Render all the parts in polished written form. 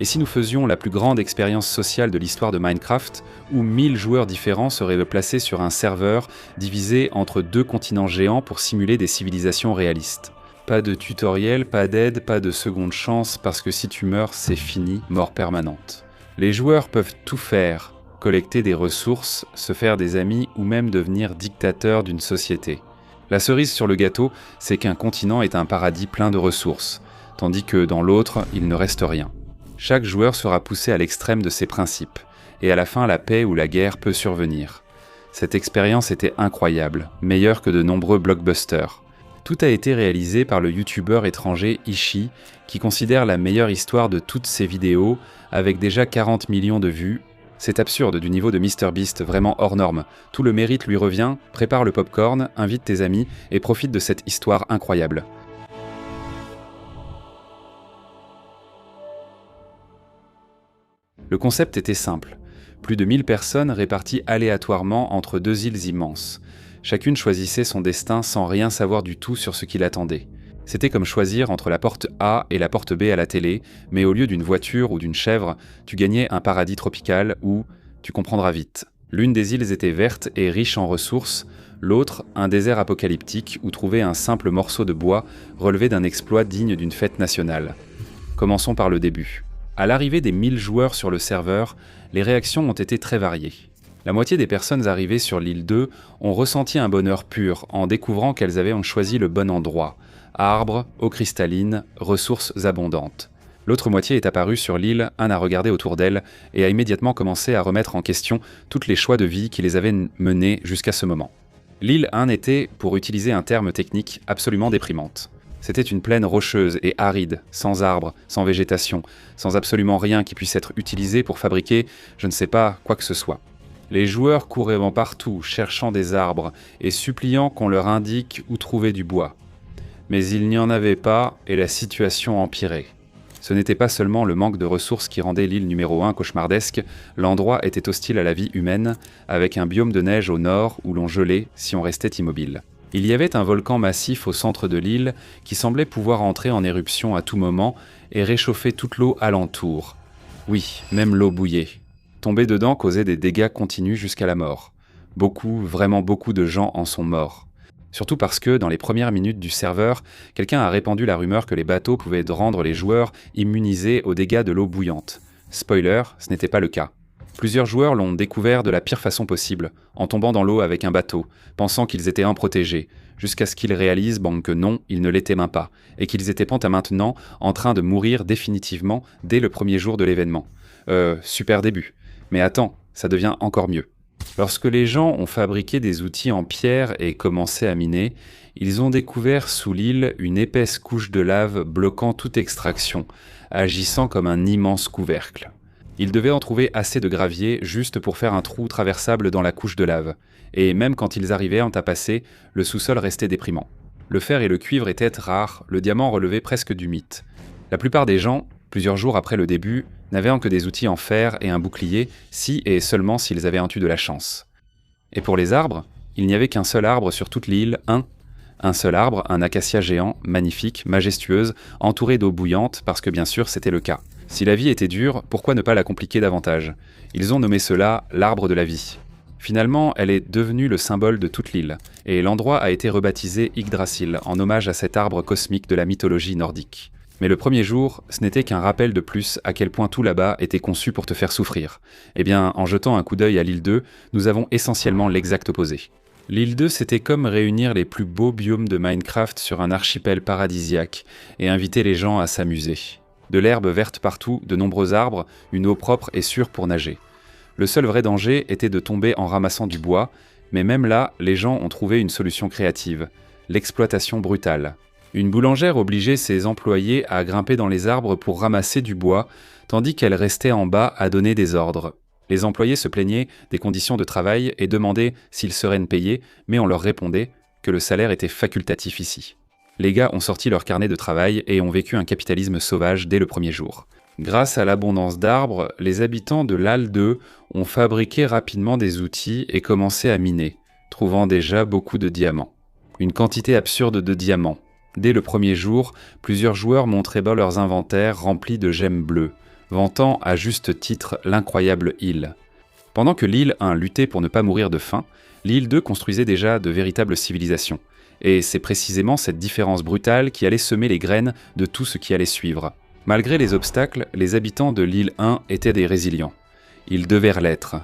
Et si nous faisions la plus grande expérience sociale de l'histoire de Minecraft, où 1000 joueurs différents seraient placés sur un serveur divisé entre 2 continents géants pour simuler des civilisations réalistes? Pas de tutoriel, pas d'aide, pas de seconde chance, parce que si tu meurs, c'est fini, mort permanente. Les joueurs peuvent tout faire, collecter des ressources, se faire des amis ou même devenir dictateurs d'une société. La cerise sur le gâteau, c'est qu'un continent est un paradis plein de ressources, tandis que dans l'autre, il ne reste rien. Chaque joueur sera poussé à l'extrême de ses principes, et à la fin, la paix ou la guerre peut survenir. Cette expérience était incroyable, meilleure que de nombreux blockbusters. Tout a été réalisé par le youtubeur étranger Ishi, qui considère la meilleure histoire de toutes ses vidéos, avec déjà 40 millions de vues. C'est absurde du niveau de MrBeast, vraiment hors norme. Tout le mérite lui revient, prépare le popcorn, invite tes amis et profite de cette histoire incroyable. Le concept était simple. Plus de 1000 personnes réparties aléatoirement entre 2 îles immenses. Chacune choisissait son destin sans rien savoir du tout sur ce qui l'attendait. C'était comme choisir entre la porte A et la porte B à la télé, mais au lieu d'une voiture ou d'une chèvre, tu gagnais un paradis tropical où, tu comprendras vite. L'une des îles était verte et riche en ressources, l'autre, un désert apocalyptique où trouver un simple morceau de bois relevait d'un exploit digne d'une fête nationale. Commençons par le début. À l'arrivée des 1000 joueurs sur le serveur, les réactions ont été très variées. La moitié des personnes arrivées sur l'île 2 ont ressenti un bonheur pur en découvrant qu'elles avaient choisi le bon endroit. Arbres, eau cristalline, ressources abondantes. L'autre moitié est apparue sur l'île, a regardé autour d'elle et a immédiatement commencé à remettre en question tous les choix de vie qui les avaient menés jusqu'à ce moment. L'île 1 était, pour utiliser un terme technique, absolument déprimante. C'était une plaine rocheuse et aride, sans arbres, sans végétation, sans absolument rien qui puisse être utilisé pour fabriquer, je ne sais pas, quoi que ce soit. Les joueurs couraient partout, cherchant des arbres et suppliant qu'on leur indique où trouver du bois. Mais il n'y en avait pas et la situation empirait. Ce n'était pas seulement le manque de ressources qui rendait l'île numéro 1 cauchemardesque, l'endroit était hostile à la vie humaine, avec un biome de neige au nord où l'on gelait si on restait immobile. Il y avait un volcan massif au centre de l'île qui semblait pouvoir entrer en éruption à tout moment et réchauffer toute l'eau alentour. Oui, même l'eau bouillait. Tomber dedans causait des dégâts continus jusqu'à la mort. Beaucoup, vraiment beaucoup de gens en sont morts. Surtout parce que, dans les premières minutes du serveur, quelqu'un a répandu la rumeur que les bateaux pouvaient rendre les joueurs immunisés aux dégâts de l'eau bouillante. Spoiler, ce n'était pas le cas. Plusieurs joueurs l'ont découvert de la pire façon possible, en tombant dans l'eau avec un bateau, pensant qu'ils étaient improtégés, jusqu'à ce qu'ils réalisent que non, ils ne l'étaient même pas, et qu'ils étaient maintenant en train de mourir définitivement dès le premier jour de l'événement. Super début. Mais attends, ça devient encore mieux. Lorsque les gens ont fabriqué des outils en pierre et commencé à miner, ils ont découvert sous l'île une épaisse couche de lave bloquant toute extraction, agissant comme un immense couvercle. Ils devaient en trouver assez de gravier juste pour faire un trou traversable dans la couche de lave, et même quand ils arrivaient à passer, le sous-sol restait déprimant. Le fer et le cuivre étaient rares, le diamant relevait presque du mythe. La plupart des gens, plusieurs jours après le début, n'avaient que des outils en fer et un bouclier, si et seulement s'ils avaient eu de la chance. Et pour les arbres, il n'y avait qu'un seul arbre sur toute l'île, un seul arbre, un acacia géant, magnifique, majestueuse, entouré d'eau bouillante, parce que bien sûr c'était le cas. Si la vie était dure, pourquoi ne pas la compliquer davantage? Ils ont nommé cela l'arbre de la vie. Finalement, elle est devenue le symbole de toute l'île, et l'endroit a été rebaptisé Yggdrasil, en hommage à cet arbre cosmique de la mythologie nordique. Mais le premier jour, ce n'était qu'un rappel de plus à quel point tout là-bas était conçu pour te faire souffrir. Eh bien, en jetant un coup d'œil à l'île 2, nous avons essentiellement l'exact opposé. L'île 2, c'était comme réunir les plus beaux biomes de Minecraft sur un archipel paradisiaque et inviter les gens à s'amuser. De l'herbe verte partout, de nombreux arbres, une eau propre et sûre pour nager. Le seul vrai danger était de tomber en ramassant du bois, mais même là, les gens ont trouvé une solution créative, l'exploitation brutale. Une boulangère obligeait ses employés à grimper dans les arbres pour ramasser du bois, tandis qu'elle restait en bas à donner des ordres. Les employés se plaignaient des conditions de travail et demandaient s'ils seraient payés, mais on leur répondait que le salaire était facultatif ici. Les gars ont sorti leur carnet de travail et ont vécu un capitalisme sauvage dès le premier jour. Grâce à l'abondance d'arbres, les habitants de l'Al 2 ont fabriqué rapidement des outils et commencé à miner, trouvant déjà beaucoup de diamants. Une quantité absurde de diamants. Dès le premier jour, plusieurs joueurs montraient leurs inventaires remplis de gemmes bleues. vantant à juste titre l'incroyable île. Pendant que l'île 1 luttait pour ne pas mourir de faim, l'île 2 construisait déjà de véritables civilisations. Et c'est précisément cette différence brutale qui allait semer les graines de tout ce qui allait suivre. Malgré les obstacles, les habitants de l'île 1 étaient des résilients. Ils devaient l'être.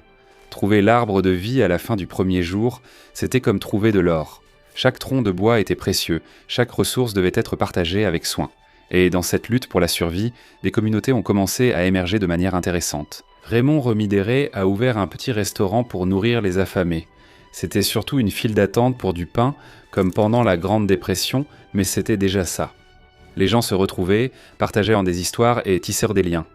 Trouver l'arbre de vie à la fin du premier jour, c'était comme trouver de l'or. Chaque tronc de bois était précieux, chaque ressource devait être partagée avec soin. Et dans cette lutte pour la survie, des communautés ont commencé à émerger de manière intéressante. Raymond Remidéré a ouvert un petit restaurant pour nourrir les affamés. C'était surtout une file d'attente pour du pain, comme pendant la Grande Dépression, mais c'était déjà ça. Les gens se retrouvaient, partageaient en des histoires et tissèrent des liens.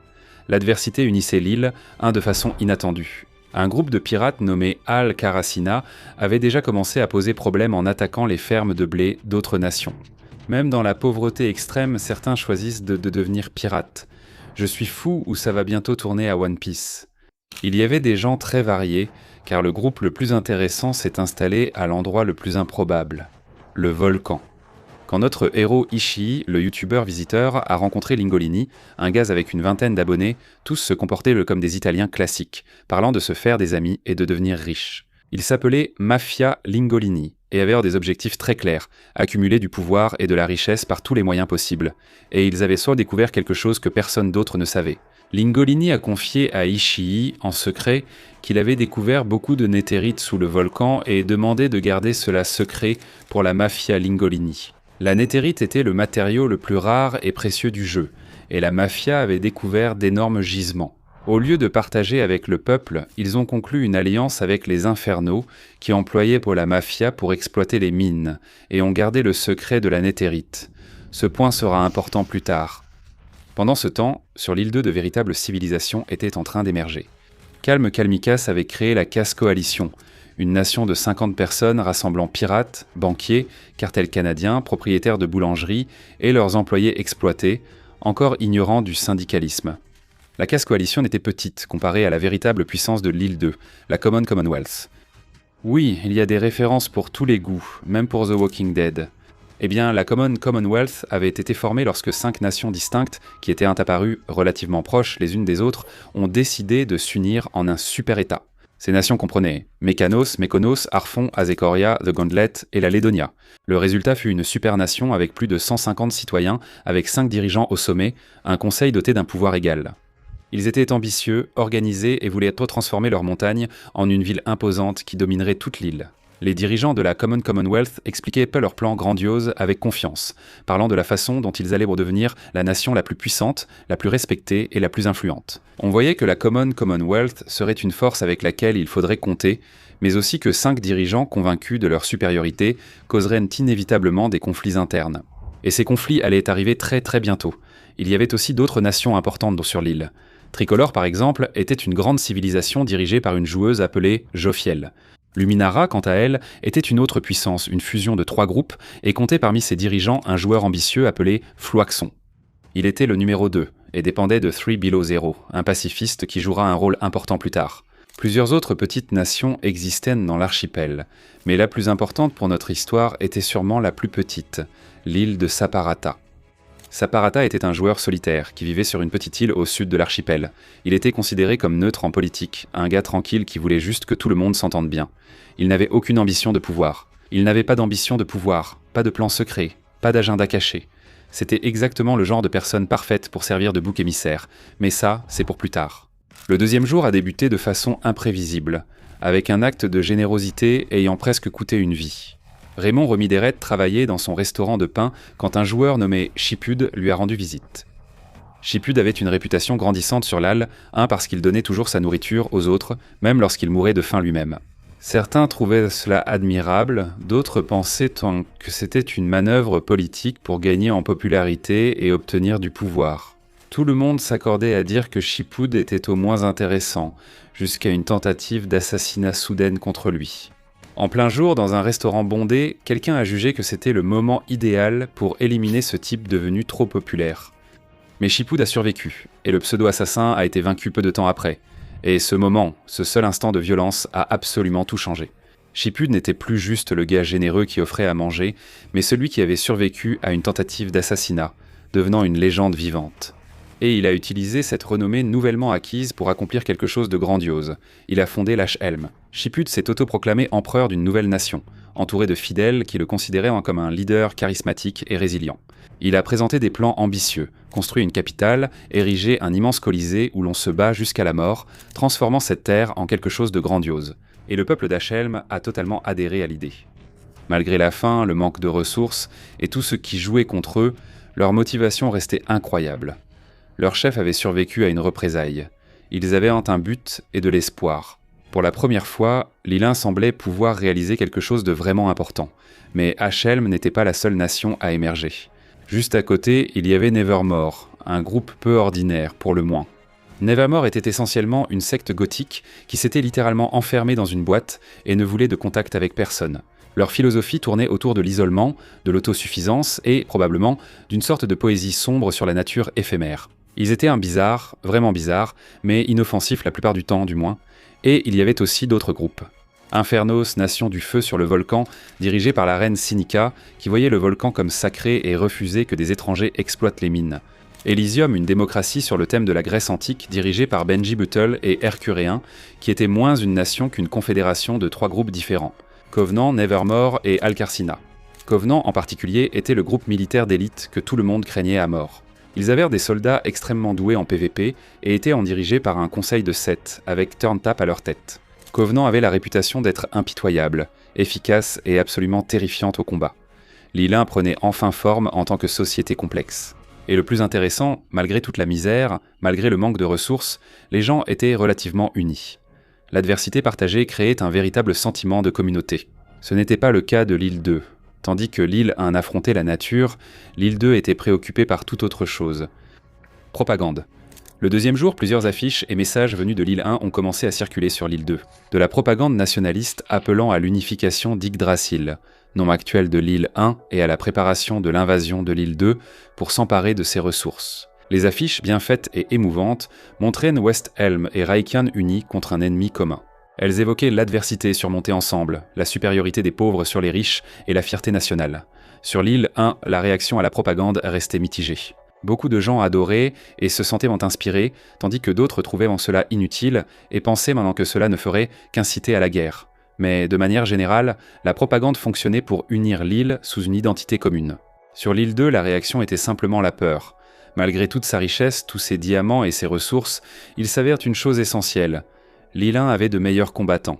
L'adversité unissait l'île, de façon inattendue. Un groupe de pirates nommé Al Karasina avait déjà commencé à poser problème en attaquant les fermes de blé d'autres nations. Même dans la pauvreté extrême, certains choisissent de devenir pirates. Je suis fou ou ça va bientôt tourner à One Piece. Il y avait des gens très variés, car le groupe le plus intéressant s'est installé à l'endroit le plus improbable, le volcan. Quand notre héros Ishii, le youtubeur visiteur, a rencontré Lingolini, un gaz avec une vingtaine d'abonnés, tous se comportaient comme des Italiens classiques, parlant de se faire des amis et de devenir riches. Ils s'appelaient Mafia Lingolini et avaient des objectifs très clairs, accumuler du pouvoir et de la richesse par tous les moyens possibles. Et ils avaient soit découvert quelque chose que personne d'autre ne savait. Lingolini a confié à Ishii, en secret, qu'il avait découvert beaucoup de néthérites sous le volcan et demandé de garder cela secret pour la Mafia Lingolini. La néthérite était le matériau le plus rare et précieux du jeu, et la mafia avait découvert d'énormes gisements. Au lieu de partager avec le peuple, ils ont conclu une alliance avec les Infernaux, qui employaient pour la mafia pour exploiter les mines, et ont gardé le secret de la néthérite. Ce point sera important plus tard. Pendant ce temps, sur l'île 2, de véritables civilisations étaient en train d'émerger. Calme Kalmikas avait créé la Casse Coalition, une nation de 50 personnes rassemblant pirates, banquiers, cartels canadiens, propriétaires de boulangeries et leurs employés exploités, encore ignorants du syndicalisme. La Casse Coalition n'était petite comparée à la véritable puissance de l'île 2, la Commonwealth. Oui, il y a des références pour tous les goûts, même pour The Walking Dead. Eh bien, la Commonwealth avait été formée lorsque 5 nations distinctes, qui étaient apparues relativement proches les unes des autres, ont décidé de s'unir en un super-État. Ces nations comprenaient Mécanos, Mékonos, Arfon, Azecoria, The Gauntlet et la Laedonia. Le résultat fut une super-nation avec plus de 150 citoyens, avec 5 dirigeants au sommet, un conseil doté d'un pouvoir égal. Ils étaient ambitieux, organisés et voulaient retransformer leur montagne en une ville imposante qui dominerait toute l'île. Les dirigeants de la Commonwealth expliquaient peu leur plan grandiose avec confiance, parlant de la façon dont ils allaient redevenir la nation la plus puissante, la plus respectée et la plus influente. On voyait que la Commonwealth serait une force avec laquelle il faudrait compter, mais aussi que 5 dirigeants convaincus de leur supériorité causeraient inévitablement des conflits internes. Et ces conflits allaient arriver très très bientôt. Il y avait aussi d'autres nations importantes sur l'île. Tricolore, par exemple, était une grande civilisation dirigée par une joueuse appelée Jophiel. Luminara, quant à elle, était une autre puissance, une fusion de 3 groupes, et comptait parmi ses dirigeants un joueur ambitieux appelé Floaxon. Il était le numéro 2, et dépendait de 3 Below Zero, un pacifiste qui jouera un rôle important plus tard. Plusieurs autres petites nations existaient dans l'archipel, mais la plus importante pour notre histoire était sûrement la plus petite, l'île de Saparata. Saparata était un joueur solitaire qui vivait sur une petite île au sud de l'archipel. Il était considéré comme neutre en politique, un gars tranquille qui voulait juste que tout le monde s'entende bien. Il n'avait aucune ambition de pouvoir. Il n'avait pas d'ambition de pouvoir, pas de plan secret, pas d'agenda caché. C'était exactement le genre de personne parfaite pour servir de bouc émissaire, mais ça, c'est pour plus tard. Le deuxième jour a débuté de façon imprévisible, avec un acte de générosité ayant presque coûté une vie. Raymond Remidéré travaillait dans son restaurant de pain quand un joueur nommé Chipud lui a rendu visite. Chipud avait une réputation grandissante sur l'Al, parce qu'il donnait toujours sa nourriture aux autres, même lorsqu'il mourait de faim lui-même. Certains trouvaient cela admirable, d'autres pensaient que c'était une manœuvre politique pour gagner en popularité et obtenir du pouvoir. Tout le monde s'accordait à dire que Chipud était au moins intéressant, jusqu'à une tentative d'assassinat soudaine contre lui. En plein jour, dans un restaurant bondé, quelqu'un a jugé que c'était le moment idéal pour éliminer ce type devenu trop populaire. Mais Chipud a survécu, et le pseudo-assassin a été vaincu peu de temps après. Et ce moment, ce seul instant de violence, a absolument tout changé. Chipud n'était plus juste le gars généreux qui offrait à manger, mais celui qui avait survécu à une tentative d'assassinat, devenant une légende vivante. Et il a utilisé cette renommée nouvellement acquise pour accomplir quelque chose de grandiose. Il a fondé l'Ashhelm. Shipud s'est autoproclamé empereur d'une nouvelle nation, entouré de fidèles qui le considéraient comme un leader charismatique et résilient. Il a présenté des plans ambitieux, construit une capitale, érigé un immense colisée où l'on se bat jusqu'à la mort, transformant cette terre en quelque chose de grandiose. Et le peuple d'Ashhelm a totalement adhéré à l'idée. Malgré la faim, le manque de ressources et tout ce qui jouait contre eux, leur motivation restait incroyable. Leur chef avait survécu à une représaille. Ils avaient un but et de l'espoir. Pour la première fois, l'île 1 semblait pouvoir réaliser quelque chose de vraiment important. Mais Ashhelm n'était pas la seule nation à émerger. Juste à côté, il y avait Nevermore, un groupe peu ordinaire pour le moins. Nevermore était essentiellement une secte gothique qui s'était littéralement enfermée dans une boîte et ne voulait de contact avec personne. Leur philosophie tournait autour de l'isolement, de l'autosuffisance et, probablement, d'une sorte de poésie sombre sur la nature éphémère. Ils étaient un bizarre, vraiment bizarre, mais inoffensif la plupart du temps du moins, et il y avait aussi d'autres groupes. Infernos, nation du feu sur le volcan, dirigée par la reine Sinica, qui voyait le volcan comme sacré et refusait que des étrangers exploitent les mines. Elysium, une démocratie sur le thème de la Grèce antique, dirigée par Benji Buttle et Hercuréen, qui était moins une nation qu'une confédération de 3 groupes différents. Covenant, Nevermore et Alcarcina. Covenant en particulier était le groupe militaire d'élite que tout le monde craignait à mort. Ils avaient des soldats extrêmement doués en PvP et étaient dirigés par un conseil de 7, avec Turntap à leur tête. Covenant avait la réputation d'être impitoyable, efficace et absolument terrifiante au combat. L'île 1 prenait enfin forme en tant que société complexe. Et le plus intéressant, malgré toute la misère, malgré le manque de ressources, les gens étaient relativement unis. L'adversité partagée créait un véritable sentiment de communauté. Ce n'était pas le cas de l'île 2. Tandis que l'île 1 affrontait la nature, l'île 2 était préoccupée par toute autre chose. Propagande. Le deuxième jour, plusieurs affiches et messages venus de l'île 1 ont commencé à circuler sur l'île 2. De la propagande nationaliste appelant à l'unification d'Yggdrasil, nom actuel de l'île 1, et à la préparation de l'invasion de l'île 2 pour s'emparer de ses ressources. Les affiches, bien faites et émouvantes, montraient West-Helm et Raikön unis contre un ennemi commun. Elles évoquaient l'adversité surmontée ensemble, la supériorité des pauvres sur les riches et la fierté nationale. Sur l'île 1, la réaction à la propagande restait mitigée. Beaucoup de gens adoraient et se sentaient inspirés, tandis que d'autres trouvaient en cela inutile et pensaient maintenant que cela ne ferait qu'inciter à la guerre. Mais de manière générale, la propagande fonctionnait pour unir l'île sous une identité commune. Sur l'île 2, la réaction était simplement la peur. Malgré toute sa richesse, tous ses diamants et ses ressources, il s'avère une chose essentielle. L'île 1 avait de meilleurs combattants.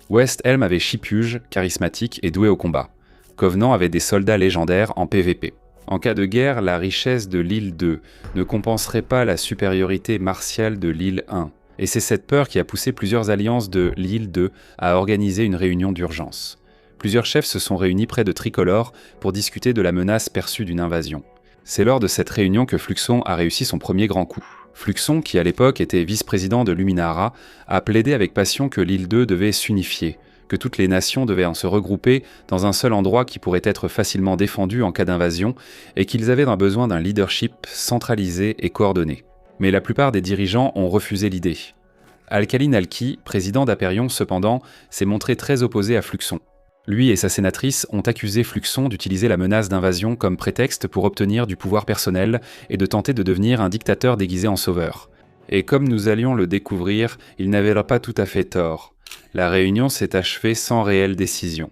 West-Helm avait Shipud, charismatique et doué au combat. Covenant avait des soldats légendaires en PvP. En cas de guerre, la richesse de l'île 2 ne compenserait pas la supériorité martiale de l'île 1. Et c'est cette peur qui a poussé plusieurs alliances de l'île 2 à organiser une réunion d'urgence. Plusieurs chefs se sont réunis près de Tricolore pour discuter de la menace perçue d'une invasion. C'est lors de cette réunion que Fluxon a réussi son premier grand coup. Fluxon, qui à l'époque était vice-président de Luminara, a plaidé avec passion que l'île 2 devait s'unifier, que toutes les nations devaient se regrouper dans un seul endroit qui pourrait être facilement défendu en cas d'invasion, et qu'ils avaient besoin d'un leadership centralisé et coordonné. Mais la plupart des dirigeants ont refusé l'idée. Alcalin Alki, président d'Aperion cependant, s'est montré très opposé à Fluxon. Lui et sa sénatrice ont accusé Fluxon d'utiliser la menace d'invasion comme prétexte pour obtenir du pouvoir personnel et de tenter de devenir un dictateur déguisé en sauveur. Et comme nous allions le découvrir, ils n'avaient pas tout à fait tort. La réunion s'est achevée sans réelle décision.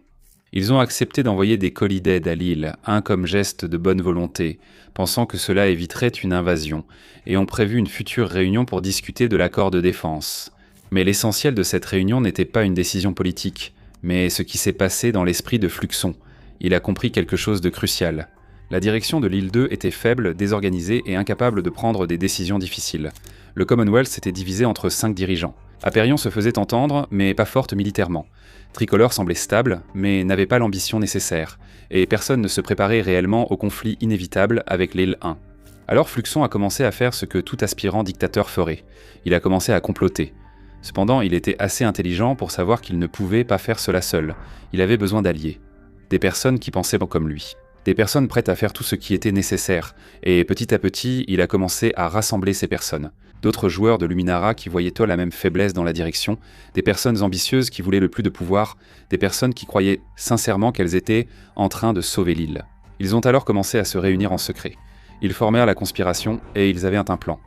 Ils ont accepté d'envoyer des colis d'aide à l'île, un comme geste de bonne volonté, pensant que cela éviterait une invasion, et ont prévu une future réunion pour discuter de l'accord de défense. Mais l'essentiel de cette réunion n'était pas une décision politique, mais ce qui s'est passé dans l'esprit de Fluxon. Il a compris quelque chose de crucial. La direction de l'île 2 était faible, désorganisée et incapable de prendre des décisions difficiles. Le Commonwealth s'était divisé entre 5 dirigeants. Aperion se faisait entendre, mais pas forte militairement. Tricolore semblait stable, mais n'avait pas l'ambition nécessaire, et personne ne se préparait réellement au conflit inévitable avec l'île 1. Alors Fluxon a commencé à faire ce que tout aspirant dictateur ferait. Il a commencé à comploter. Cependant, il était assez intelligent pour savoir qu'il ne pouvait pas faire cela seul. Il avait besoin d'alliés. Des personnes qui pensaient comme lui. Des personnes prêtes à faire tout ce qui était nécessaire. Et petit à petit, il a commencé à rassembler ces personnes. D'autres joueurs de Luminara qui voyaient la même faiblesse dans la direction. Des personnes ambitieuses qui voulaient le plus de pouvoir. Des personnes qui croyaient sincèrement qu'elles étaient en train de sauver l'île. Ils ont alors commencé à se réunir en secret. Ils formèrent la conspiration et ils avaient un plan.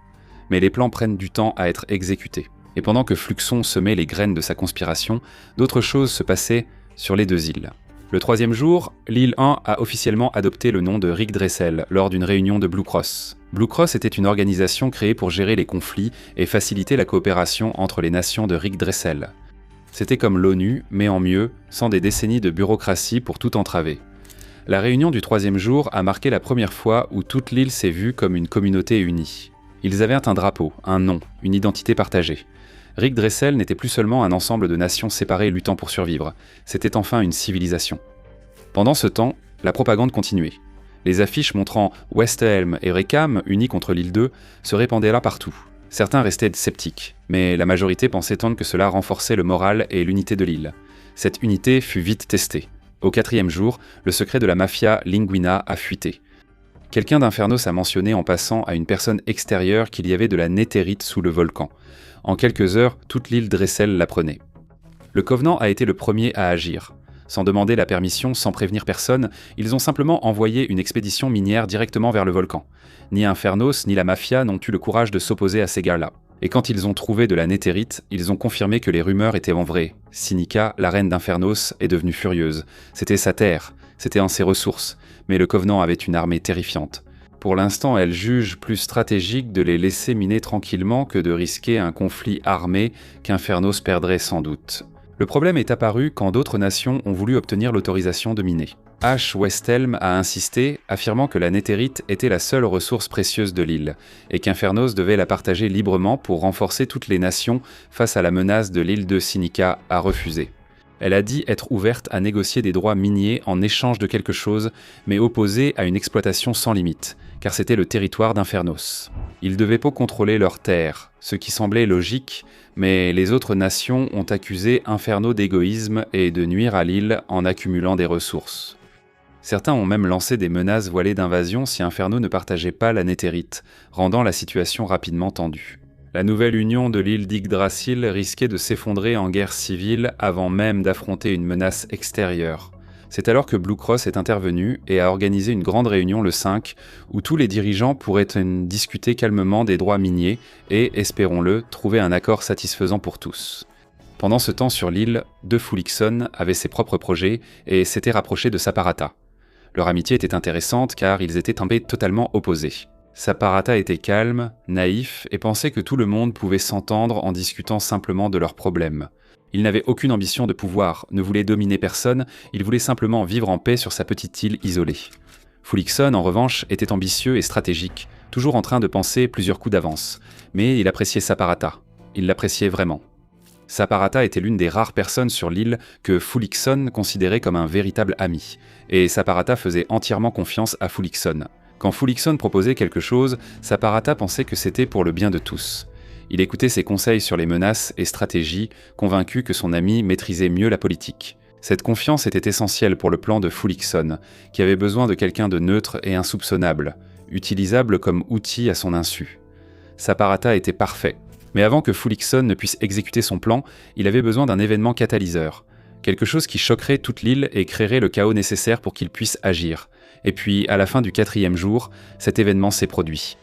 Mais les plans prennent du temps à être exécutés. Et pendant que Fluxon semait les graines de sa conspiration, d'autres choses se passaient sur les deux îles. Le troisième jour, l'île 1 a officiellement adopté le nom de Yggdrasil lors d'une réunion de Blue Cross. Blue Cross était une organisation créée pour gérer les conflits et faciliter la coopération entre les nations de Yggdrasil. C'était comme l'ONU, mais en mieux, sans des décennies de bureaucratie pour tout entraver. La réunion du troisième jour a marqué la première fois où toute l'île s'est vue comme une communauté unie. Ils avaient un drapeau, un nom, une identité partagée. Yggdrasil n'était plus seulement un ensemble de nations séparées luttant pour survivre, c'était enfin une civilisation. Pendant ce temps, la propagande continuait. Les affiches montrant Westhelm et Recam, unis contre l'île 2, se répandaient là partout. Certains restaient sceptiques, mais la majorité pensait tant que cela renforçait le moral et l'unité de l'île. Cette unité fut vite testée. Au 4e jour, le secret de la mafia Linguina a fuité. Quelqu'un d'Infernos a mentionné en passant à une personne extérieure qu'il y avait de la néthérite sous le volcan. En quelques heures, toute l'île Dressel l'apprenait. Le Covenant a été le premier à agir. Sans demander la permission, sans prévenir personne, ils ont simplement envoyé une expédition minière directement vers le volcan. Ni Infernos ni la mafia n'ont eu le courage de s'opposer à ces gars-là. Et quand ils ont trouvé de la néthérite, ils ont confirmé que les rumeurs étaient en vrai. Sinica, la reine d'Infernos, est devenue furieuse. C'était sa terre, c'était en ses ressources, mais le Covenant avait une armée terrifiante. Pour l'instant, elle juge plus stratégique de les laisser miner tranquillement que de risquer un conflit armé qu'Infernos perdrait sans doute. Le problème est apparu quand d'autres nations ont voulu obtenir l'autorisation de miner. H. Westhelm a insisté, affirmant que la néthérite était la seule ressource précieuse de l'île, et qu'Infernos devait la partager librement pour renforcer toutes les nations face à la menace de l'île de Sinica a refusé. Elle a dit être ouverte à négocier des droits miniers en échange de quelque chose, mais opposée à une exploitation sans limite, car c'était le territoire d'Infernos. Ils devaient pas contrôler leurs terres, ce qui semblait logique, mais les autres nations ont accusé Inferno d'égoïsme et de nuire à l'île en accumulant des ressources. Certains ont même lancé des menaces voilées d'invasion si Inferno ne partageait pas la néthérite, rendant la situation rapidement tendue. La nouvelle union de l'île d'Yggdrasil risquait de s'effondrer en guerre civile avant même d'affronter une menace extérieure. C'est alors que Blue Cross est intervenu et a organisé une grande réunion le 5, où tous les dirigeants pourraient discuter calmement des droits miniers et, espérons-le, trouver un accord satisfaisant pour tous. Pendant ce temps sur l'île, De Fulixon avait ses propres projets et s'était rapproché de Saparata. Leur amitié était intéressante car ils étaient totalement opposés. Saparata était calme, naïf et pensait que tout le monde pouvait s'entendre en discutant simplement de leurs problèmes. Il n'avait aucune ambition de pouvoir, ne voulait dominer personne, il voulait simplement vivre en paix sur sa petite île isolée. Fulixon, en revanche, était ambitieux et stratégique, toujours en train de penser plusieurs coups d'avance. Mais il appréciait Saparata. Il l'appréciait vraiment. Saparata était l'une des rares personnes sur l'île que Fulixon considérait comme un véritable ami, et Saparata faisait entièrement confiance à Fulixon. Quand Fulixon proposait quelque chose, Saparata pensait que c'était pour le bien de tous. Il écoutait ses conseils sur les menaces et stratégies, convaincu que son ami maîtrisait mieux la politique. Cette confiance était essentielle pour le plan de Fulixon, qui avait besoin de quelqu'un de neutre et insoupçonnable, utilisable comme outil à son insu. Saparata était parfait, mais avant que Fulixon ne puisse exécuter son plan, il avait besoin d'un événement catalyseur, quelque chose qui choquerait toute l'île et créerait le chaos nécessaire pour qu'il puisse agir. Et puis, à la fin du 4e jour, cet événement s'est produit.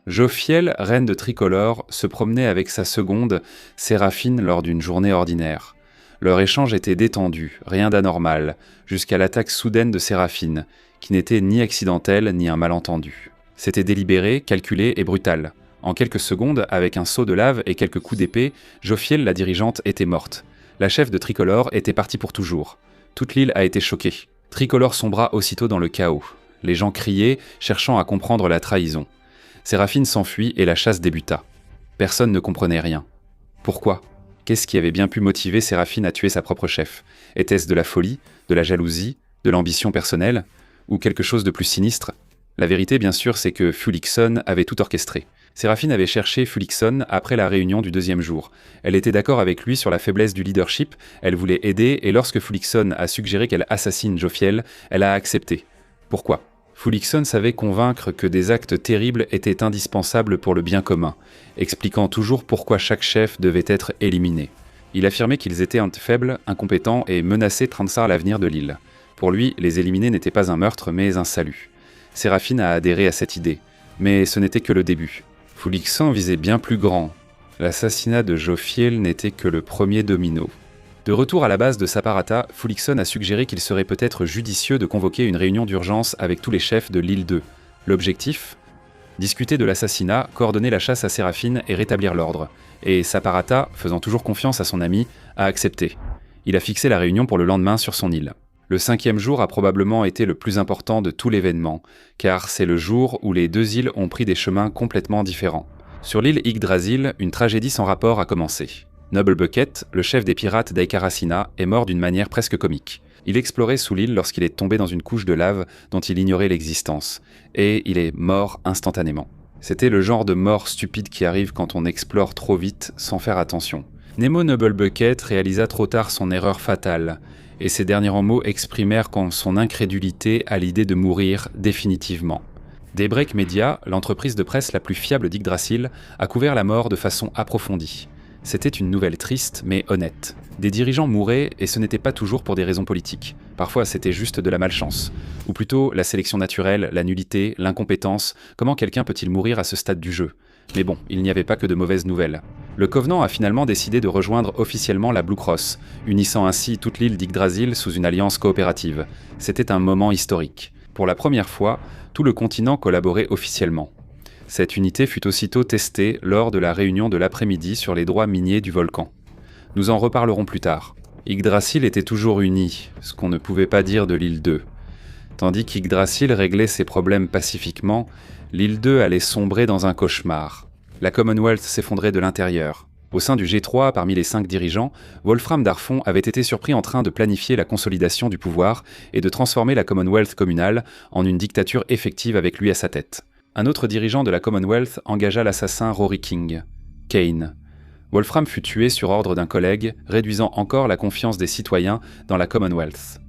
Jophiel, reine de Tricolore, se promenait avec sa seconde, Séraphine, lors d'une journée ordinaire. Leur échange était détendu, rien d'anormal, jusqu'à l'attaque soudaine de Séraphine, qui n'était ni accidentelle ni un malentendu. C'était délibéré, calculé et brutal. En quelques secondes, avec un seau de lave et quelques coups d'épée, Jophiel, la dirigeante, était morte. La chef de Tricolore était partie pour toujours. Toute l'île a été choquée. Tricolore sombra aussitôt dans le chaos. Les gens criaient, cherchant à comprendre la trahison. Séraphine s'enfuit et la chasse débuta. Personne ne comprenait rien. Pourquoi ? Qu'est-ce qui avait bien pu motiver Séraphine à tuer sa propre chef ? Était-ce de la folie, de la jalousie, de l'ambition personnelle, ou quelque chose de plus sinistre ? La vérité, bien sûr, c'est que Fulixon avait tout orchestré. Séraphine avait cherché Fulixon après la réunion du 2e jour. Elle était d'accord avec lui sur la faiblesse du leadership, elle voulait aider, et lorsque Fulixon a suggéré qu'elle assassine Jophiel, elle a accepté. Pourquoi ? Fulixon savait convaincre que des actes terribles étaient indispensables pour le bien commun, expliquant toujours pourquoi chaque chef devait être éliminé. Il affirmait qu'ils étaient faibles, incompétents et menaçaient Transar l'avenir de l'île. Pour lui, les éliminer n'était pas un meurtre, mais un salut. Séraphine a adhéré à cette idée, mais ce n'était que le début. Foulixan visait bien plus grand. L'assassinat de Jophiel n'était que le premier domino. De retour à la base de Saparata, Foulixan a suggéré qu'il serait peut-être judicieux de convoquer une réunion d'urgence avec tous les chefs de l'île 2. L'objectif ? Discuter de l'assassinat, coordonner la chasse à Séraphine et rétablir l'ordre. Et Saparata, faisant toujours confiance à son ami, a accepté. Il a fixé la réunion pour le lendemain sur son île. Le 5e jour a probablement été le plus important de tout l'événement, car c'est le jour où les deux îles ont pris des chemins complètement différents. Sur l'île Yggdrasil, une tragédie sans rapport a commencé. Noble Bucket, le chef des pirates d'Aikarasina, est mort d'une manière presque comique. Il explorait sous l'île lorsqu'il est tombé dans une couche de lave dont il ignorait l'existence, et il est mort instantanément. C'était le genre de mort stupide qui arrive quand on explore trop vite sans faire attention. Nemo Noble Bucket réalisa trop tard son erreur fatale, et ses derniers mots exprimèrent son incrédulité à l'idée de mourir définitivement. Daybreak Media, l'entreprise de presse la plus fiable d'Yggdrasil, a couvert la mort de façon approfondie. C'était une nouvelle triste, mais honnête. Des dirigeants mouraient, et ce n'était pas toujours pour des raisons politiques. Parfois, c'était juste de la malchance. Ou plutôt, la sélection naturelle, la nullité, l'incompétence. Comment quelqu'un peut-il mourir à ce stade du jeu ? Mais bon, il n'y avait pas que de mauvaises nouvelles. Le Covenant a finalement décidé de rejoindre officiellement la Blue Cross, unissant ainsi toute l'île d'Yggdrasil sous une alliance coopérative. C'était un moment historique. Pour la première fois, tout le continent collaborait officiellement. Cette unité fut aussitôt testée lors de la réunion de l'après-midi sur les droits miniers du volcan. Nous en reparlerons plus tard. Yggdrasil était toujours uni, ce qu'on ne pouvait pas dire de l'île 2. Tandis qu'Yggdrasil réglait ses problèmes pacifiquement, l'île 2 allait sombrer dans un cauchemar. La Commonwealth s'effondrait de l'intérieur. Au sein du G3, parmi les 5 dirigeants, Wolfram Darfon avait été surpris en train de planifier la consolidation du pouvoir et de transformer la Commonwealth communale en une dictature effective avec lui à sa tête. Un autre dirigeant de la Commonwealth engagea l'assassin Rory King, Kane. Wolfram fut tué sur ordre d'un collègue, réduisant encore la confiance des citoyens dans la Commonwealth.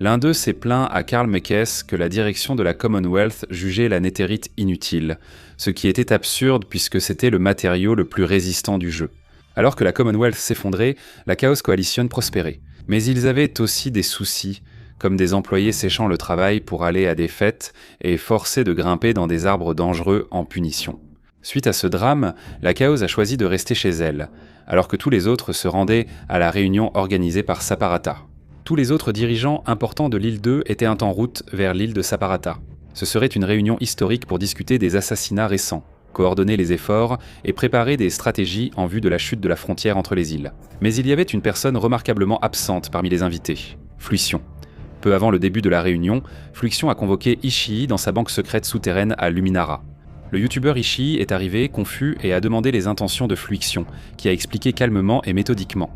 L'un d'eux s'est plaint à Karl Mekes que la direction de la Commonwealth jugeait la néthérite inutile, ce qui était absurde puisque c'était le matériau le plus résistant du jeu. Alors que la Commonwealth s'effondrait, la Chaos Coalition prospérait. Mais ils avaient aussi des soucis, comme des employés séchant le travail pour aller à des fêtes et forcés de grimper dans des arbres dangereux en punition. Suite à ce drame, la Chaos a choisi de rester chez elle, alors que tous les autres se rendaient à la réunion organisée par Saparata. Tous les autres dirigeants importants de l'île 2 étaient en route vers l'île de Saparata. Ce serait une réunion historique pour discuter des assassinats récents, coordonner les efforts et préparer des stratégies en vue de la chute de la frontière entre les îles. Mais il y avait une personne remarquablement absente parmi les invités, Fluixion. Peu avant le début de la réunion, Fluixion a convoqué Ishii dans sa banque secrète souterraine à Luminara. Le youtubeur Ishii est arrivé, confus, et a demandé les intentions de Fluixion, qui a expliqué calmement et méthodiquement.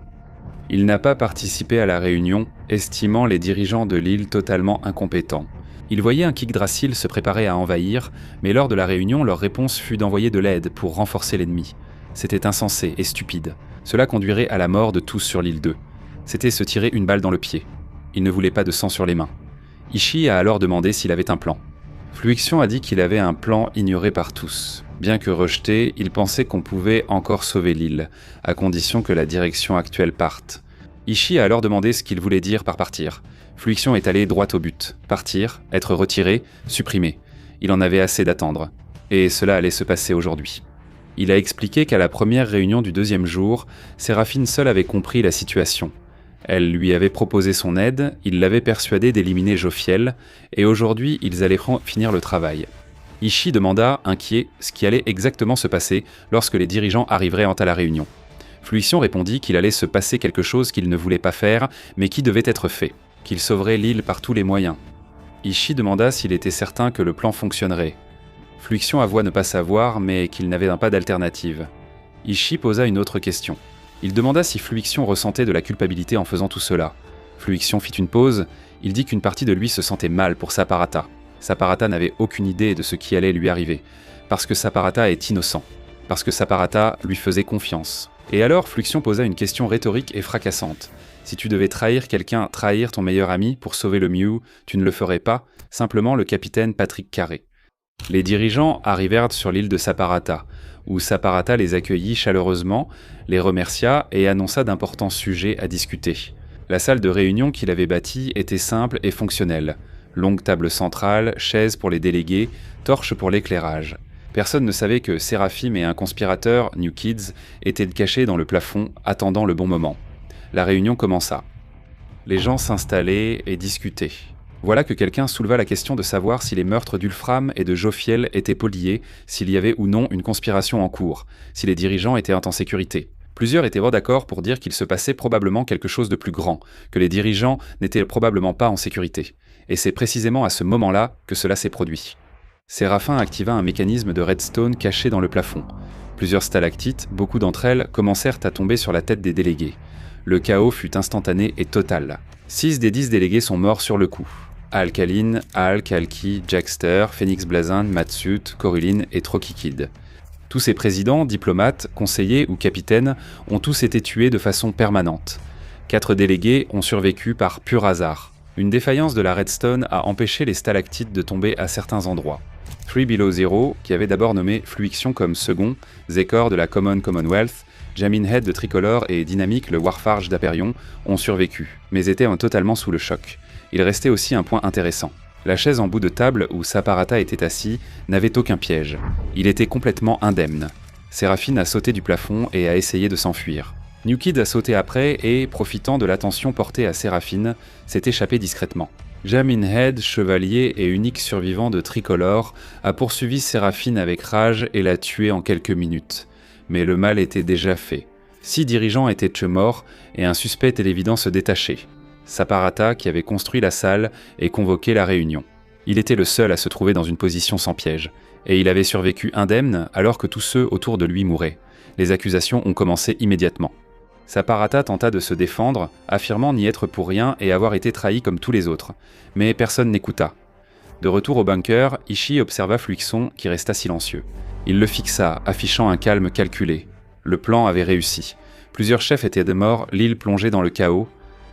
Il n'a pas participé à la réunion, estimant les dirigeants de l'île totalement incompétents. Il voyait un Yggdrasil se préparer à envahir, mais lors de la réunion, leur réponse fut d'envoyer de l'aide pour renforcer l'ennemi. C'était insensé et stupide. Cela conduirait à la mort de tous sur l'île 2. C'était se tirer une balle dans le pied. Il ne voulait pas de sang sur les mains. Ishii a alors demandé s'il avait un plan. Fluixion a dit qu'il avait un plan ignoré par tous. Bien que rejeté, il pensait qu'on pouvait encore sauver l'île, à condition que la direction actuelle parte. Ishii a alors demandé ce qu'il voulait dire par partir. Fluixion est allé droit au but. Partir, être retiré, supprimé. Il en avait assez d'attendre. Et cela allait se passer aujourd'hui. Il a expliqué qu'à la première réunion du 2e jour, Séraphine seule avait compris la situation. Elle lui avait proposé son aide, il l'avait persuadé d'éliminer Jophiel, et aujourd'hui ils allaient finir le travail. Ishii demanda, inquiet, ce qui allait exactement se passer lorsque les dirigeants arriveraient à la réunion. Fluixion répondit qu'il allait se passer quelque chose qu'il ne voulait pas faire, mais qui devait être fait, qu'il sauverait l'île par tous les moyens. Ishii demanda s'il était certain que le plan fonctionnerait. Fluixion avoua ne pas savoir, mais qu'il n'avait pas d'alternative. Ishii posa une autre question. Il demanda si Fluixion ressentait de la culpabilité en faisant tout cela. Fluixion fit une pause, il dit qu'une partie de lui se sentait mal pour Saparata. Saparata n'avait aucune idée de ce qui allait lui arriver, parce que Saparata est innocent, parce que Saparata lui faisait confiance. Et alors Fluixion posa une question rhétorique et fracassante. Si tu devais trahir quelqu'un, trahir ton meilleur ami pour sauver le Mew, tu ne le ferais pas, simplement le capitaine Patrick Carré. Les dirigeants arrivèrent sur l'île de Saparata, où Saparata les accueillit chaleureusement, les remercia et annonça d'importants sujets à discuter. La salle de réunion qu'il avait bâtie était simple et fonctionnelle. Longue table centrale, chaises pour les délégués, torches pour l'éclairage. Personne ne savait que Séraphim et un conspirateur, New Kids, étaient cachés dans le plafond, attendant le bon moment. La réunion commença. Les gens s'installaient et discutaient. Voilà que quelqu'un souleva la question de savoir si les meurtres d'Ulfram et de Jophiel étaient poliés, s'il y avait ou non une conspiration en cours, si les dirigeants étaient en sécurité. Plusieurs étaient d'accord pour dire qu'il se passait probablement quelque chose de plus grand, que les dirigeants n'étaient probablement pas en sécurité. Et c'est précisément à ce moment-là que cela s'est produit. Séraphin activa un mécanisme de redstone caché dans le plafond. Plusieurs stalactites, beaucoup d'entre elles, commencèrent à tomber sur la tête des délégués. Le chaos fut instantané et total. 6 des 10 délégués sont morts sur le coup. Alkaline, Alk, Alki, Jackster, Phoenix Blazin, Matsut, Corylline et Trokikid. Tous ces présidents, diplomates, conseillers ou capitaines ont tous été tués de façon permanente. 4 délégués ont survécu par pur hasard. Une défaillance de la redstone a empêché les stalactites de tomber à certains endroits. 3 Below Zero, qui avait d'abord nommé Fluixion comme second, Zekor de la Commonwealth, Jamin Head de Tricolore et Dynamique le Warfarge d'Aperion ont survécu, mais étaient totalement sous le choc. Il restait aussi un point intéressant. La chaise en bout de table où Saparata était assis n'avait aucun piège. Il était complètement indemne. Séraphine a sauté du plafond et a essayé de s'enfuir. New Kid a sauté après et, profitant de l'attention portée à Séraphine, s'est échappé discrètement. Jamin Head, chevalier et unique survivant de Tricolore, a poursuivi Séraphine avec rage et l'a tué en quelques minutes. Mais le mal était déjà fait. 6 dirigeants étaient morts et un suspect télévident se détachait. Saparata, qui avait construit la salle et convoqué la réunion. Il était le seul à se trouver dans une position sans piège, et il avait survécu indemne alors que tous ceux autour de lui mouraient. Les accusations ont commencé immédiatement. Saparata tenta de se défendre, affirmant n'y être pour rien et avoir été trahi comme tous les autres, mais personne n'écouta. De retour au bunker, Ishii observa Fluixon qui resta silencieux. Il le fixa, affichant un calme calculé. Le plan avait réussi. Plusieurs chefs étaient morts, l'île plongée dans le chaos.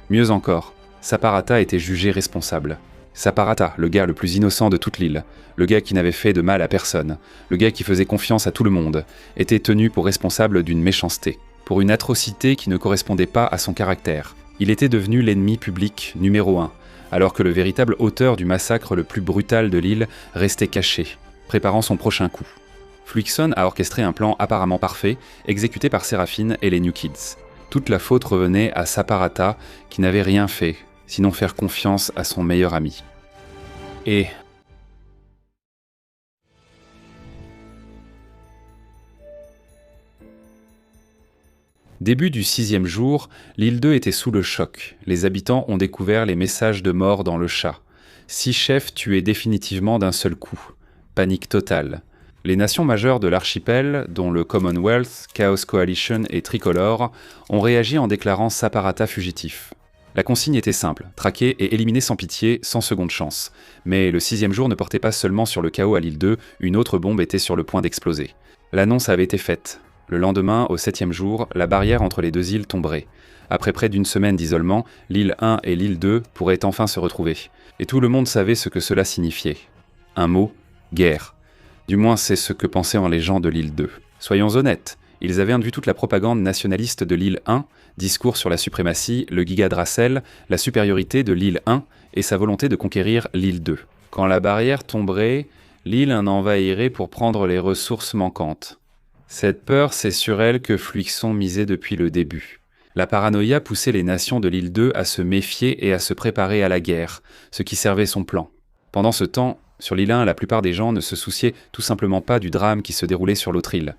Mieux encore, Saparata était jugé responsable. Saparata, le gars le plus innocent de toute l'île, le gars qui n'avait fait de mal à personne, le gars qui faisait confiance à tout le monde, était tenu pour responsable d'une méchanceté, pour une atrocité qui ne correspondait pas à son caractère. Il était devenu l'ennemi public numéro 1, alors que le véritable auteur du massacre le plus brutal de l'île restait caché, préparant son prochain coup. Fluixon a orchestré un plan apparemment parfait, exécuté par Séraphine et les New Kids. Toute la faute revenait à Saparata, qui n'avait rien fait, sinon faire confiance à son meilleur ami. Et... Début du 6e jour, l'île 2 était sous le choc. Les habitants ont découvert les messages de mort dans le chat. 6 chefs tués définitivement d'un seul coup. Panique totale. Les nations majeures de l'archipel, dont le Commonwealth, Chaos Coalition et Tricolore, ont réagi en déclarant Saparata fugitif. La consigne était simple, traquer et éliminer sans pitié, sans seconde chance. Mais le 6e jour ne portait pas seulement sur le chaos à l'île 2, une autre bombe était sur le point d'exploser. L'annonce avait été faite. Le lendemain, au 7e jour, la barrière entre les deux îles tomberait. Après près d'une semaine d'isolement, l'île 1 et l'île 2 pourraient enfin se retrouver. Et tout le monde savait ce que cela signifiait. Un mot, guerre. Du moins, c'est ce que pensaient les gens de l'île 2. Soyons honnêtes, ils avaient vu toute la propagande nationaliste de l'île 1, discours sur la suprématie, le gigadracel, la supériorité de l'île 1 et sa volonté de conquérir l'île 2. Quand la barrière tomberait, l'île 1 envahirait pour prendre les ressources manquantes. Cette peur, c'est sur elle que Fluixon misait depuis le début. La paranoïa poussait les nations de l'île 2 à se méfier et à se préparer à la guerre, ce qui servait son plan. Pendant ce temps, sur l'île 1, la plupart des gens ne se souciaient tout simplement pas du drame qui se déroulait sur l'autre île.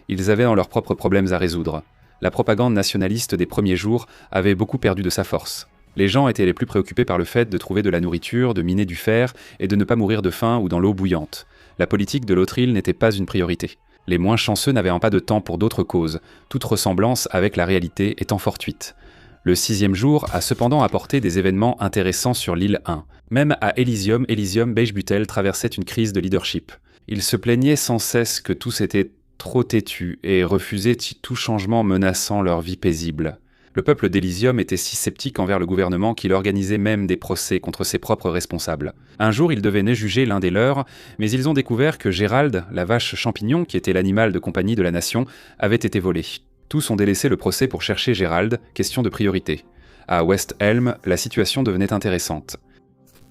Ils avaient leurs propres problèmes à résoudre. La propagande nationaliste des premiers jours avait beaucoup perdu de sa force. Les gens étaient les plus préoccupés par le fait de trouver de la nourriture, de miner du fer et de ne pas mourir de faim ou dans l'eau bouillante. La politique de l'autre île n'était pas une priorité. Les moins chanceux n'avaient pas de temps pour d'autres causes, toute ressemblance avec la réalité étant fortuite. Le 6e jour a cependant apporté des événements intéressants sur l'île 1. Même à Elysium, Beige Butel traversait une crise de leadership. Ils se plaignaient sans cesse que tous étaient trop têtus et refusaient tout changement menaçant leur vie paisible. Le peuple d'Elysium était si sceptique envers le gouvernement qu'il organisait même des procès contre ses propres responsables. Un jour, ils devaient juger l'un des leurs, mais ils ont découvert que Gérald, la vache champignon, qui était l'animal de compagnie de la nation, avait été volé. Tous ont délaissé le procès pour chercher Gérald, question de priorité. À West Elm, la situation devenait intéressante.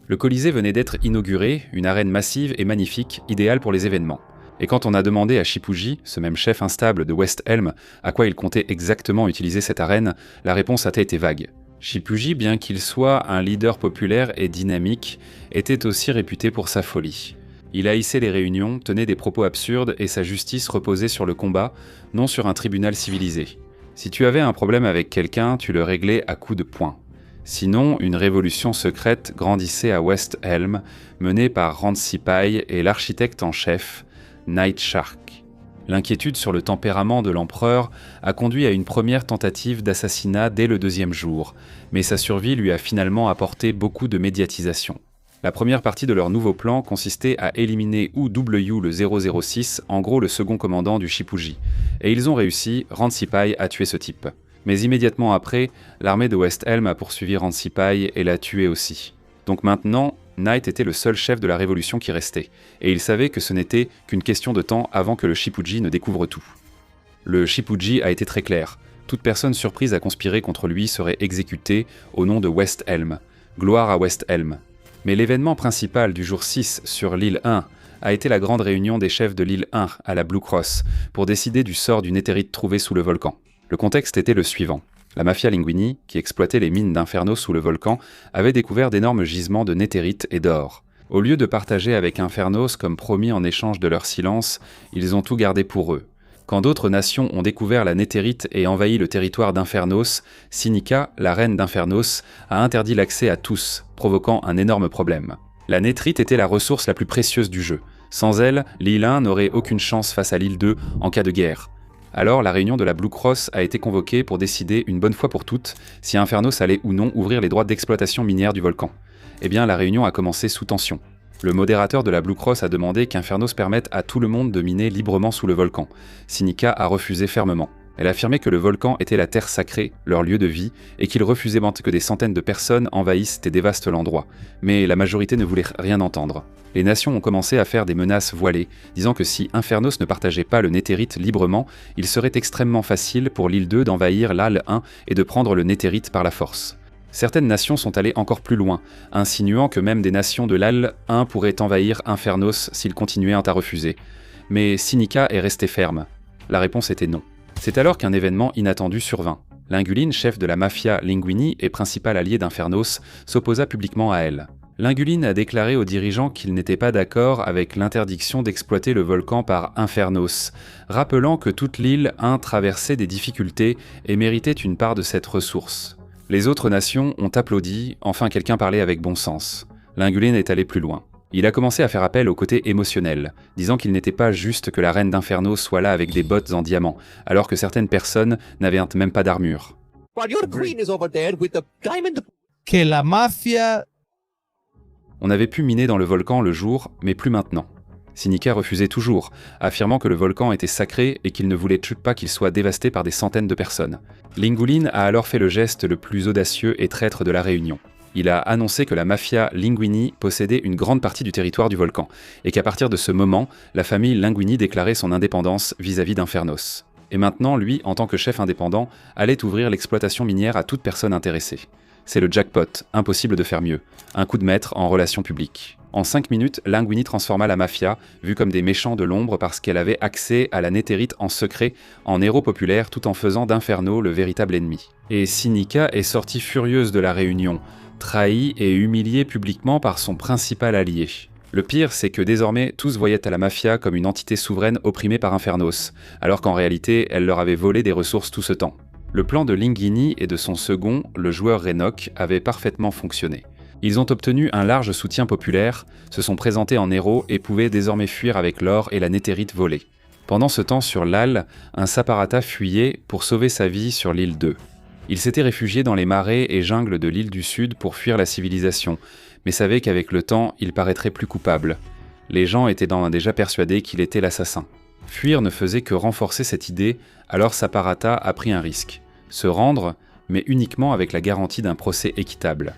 Le Colisée venait d'être inauguré, une arène massive et magnifique, idéale pour les événements. Et quand on a demandé à Shipuji, ce même chef instable de West Helm, à quoi il comptait exactement utiliser cette arène, la réponse a été vague. Shipuji, bien qu'il soit un leader populaire et dynamique, était aussi réputé pour sa folie. Il haïssait les réunions, tenait des propos absurdes et sa justice reposait sur le combat, non sur un tribunal civilisé. Si tu avais un problème avec quelqu'un, tu le réglais à coups de poing. Sinon, une révolution secrète grandissait à West Helm, menée par Rancipai et l'architecte en chef, Night Shark. L'inquiétude sur le tempérament de l'empereur a conduit à une première tentative d'assassinat dès le 2e jour, mais sa survie lui a finalement apporté beaucoup de médiatisation. La première partie de leur nouveau plan consistait à éliminer UW le 006, en gros le second commandant du Shipuji, et ils ont réussi, Rancipai a tué ce type. Mais immédiatement après, l'armée de West Helm a poursuivi Rancipai et l'a tué aussi. Donc maintenant, Night était le seul chef de la révolution qui restait, et il savait que ce n'était qu'une question de temps avant que le Shipuji ne découvre tout. Le Shipuji a été très clair, toute personne surprise à conspirer contre lui serait exécutée au nom de West Helm. Gloire à West Helm. Mais l'événement principal du jour 6 sur l'île 1 a été la grande réunion des chefs de l'île 1 à la Blue Cross pour décider du sort du néthérite trouvé sous le volcan. Le contexte était le suivant. La mafia Linguini, qui exploitait les mines d'Inferno sous le volcan, avait découvert d'énormes gisements de néthérite et d'or. Au lieu de partager avec Infernos comme promis en échange de leur silence, ils ont tout gardé pour eux. Quand d'autres nations ont découvert la néthérite et envahi le territoire d'Infernos, Sinica, la reine d'Infernos, a interdit l'accès à tous, provoquant un énorme problème. La néthrite était la ressource la plus précieuse du jeu. Sans elle, l'île 1 n'aurait aucune chance face à l'île 2 en cas de guerre. Alors la réunion de la Blue Cross a été convoquée pour décider une bonne fois pour toutes si Infernos allait ou non ouvrir les droits d'exploitation minière du volcan. Eh bien la réunion a commencé sous tension. Le modérateur de la Blue Cross a demandé qu'Infernos permette à tout le monde de miner librement sous le volcan. Sinica a refusé fermement. Elle affirmait que le volcan était la terre sacrée, leur lieu de vie, et qu'il refusait que des centaines de personnes envahissent et dévastent l'endroit. Mais la majorité ne voulait rien entendre. Les nations ont commencé à faire des menaces voilées, disant que si Infernos ne partageait pas le néthérite librement, il serait extrêmement facile pour l'île 2 d'envahir l'Al 1 et de prendre le néthérite par la force. Certaines nations sont allées encore plus loin, insinuant que même des nations de l'Al 1 pourraient envahir Infernos s'ils continuaient à refuser. Mais Sinica est restée ferme. La réponse était non. C'est alors qu'un événement inattendu survint. Linguline, chef de la mafia Linguini et principal allié d'Infernos, s'opposa publiquement à elle. Linguline a déclaré aux dirigeants qu'il n'était pas d'accord avec l'interdiction d'exploiter le volcan par Infernos, rappelant que toute l'île 1 traversait des difficultés et méritait une part de cette ressource. Les autres nations ont applaudi, enfin quelqu'un parlait avec bon sens. Linguline est allé plus loin. Il a commencé à faire appel au côté émotionnel, disant qu'il n'était pas juste que la reine d'Inferno soit là avec des bottes en diamant, alors que certaines personnes n'avaient même pas d'armure. Que la mafia... On avait pu miner dans le volcan le jour, mais plus maintenant. Sinica refusait toujours, affirmant que le volcan était sacré et qu'il ne voulait pas qu'il soit dévasté par des centaines de personnes. Linguline a alors fait le geste le plus audacieux et traître de la réunion. Il a annoncé que la mafia Linguini possédait une grande partie du territoire du volcan, et qu'à partir de ce moment, la famille Linguini déclarait son indépendance vis-à-vis d'Infernos. Et maintenant, lui, en tant que chef indépendant, allait ouvrir l'exploitation minière à toute personne intéressée. C'est le jackpot, impossible de faire mieux. Un coup de maître en relations publiques. En 5 minutes, Linguini transforma la mafia, vue comme des méchants de l'ombre parce qu'elle avait accès à la néthérite en secret, en héros populaire tout en faisant d'Inferno le véritable ennemi. Et Sinica est sortie furieuse de la réunion, trahie et humiliée publiquement par son principal allié. Le pire, c'est que désormais, tous voyaient à la mafia comme une entité souveraine opprimée par Infernos, alors qu'en réalité, elle leur avait volé des ressources tout ce temps. Le plan de Linguini et de son second, le joueur Renok, avait parfaitement fonctionné. Ils ont obtenu un large soutien populaire, se sont présentés en héros et pouvaient désormais fuir avec l'or et la néthérite volée. Pendant ce temps, sur l'Al, un Saparata fuyait pour sauver sa vie sur l'île 2. Il s'était réfugié dans les marais et jungles de l'île du Sud pour fuir la civilisation, mais savait qu'avec le temps, il paraîtrait plus coupable. Les gens étaient déjà persuadés qu'il était l'assassin. Fuir ne faisait que renforcer cette idée, alors Saparata a pris un risque. Se rendre, mais uniquement avec la garantie d'un procès équitable.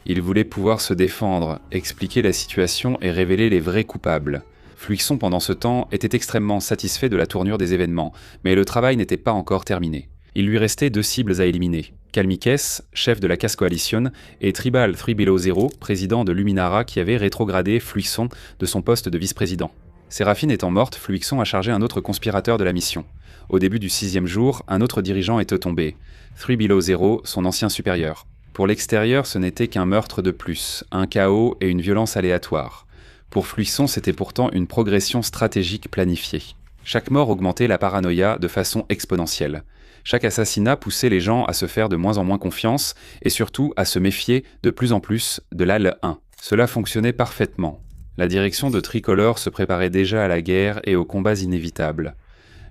Il voulait pouvoir se défendre, expliquer la situation et révéler les vrais coupables. Fluixon, pendant ce temps, était extrêmement satisfait de la tournure des événements, mais le travail n'était pas encore terminé. Il lui restait 2 cibles à éliminer. Kalmikes, chef de la Casse Coalition, et Tribal 3 Below Zero, président de Luminara qui avait rétrogradé Fluixon de son poste de vice-président. Séraphine étant morte, Fluixon a chargé un autre conspirateur de la mission. Au début du 6e jour, un autre dirigeant est tombé, 3 Below Zero, son ancien supérieur. Pour l'extérieur, ce n'était qu'un meurtre de plus, un chaos et une violence aléatoire. Pour Fluixon, c'était pourtant une progression stratégique planifiée. Chaque mort augmentait la paranoïa de façon exponentielle. Chaque assassinat poussait les gens à se faire de moins en moins confiance et surtout à se méfier de plus en plus de l'AL 1. Cela fonctionnait parfaitement. La direction de Tricolore se préparait déjà à la guerre et aux combats inévitables.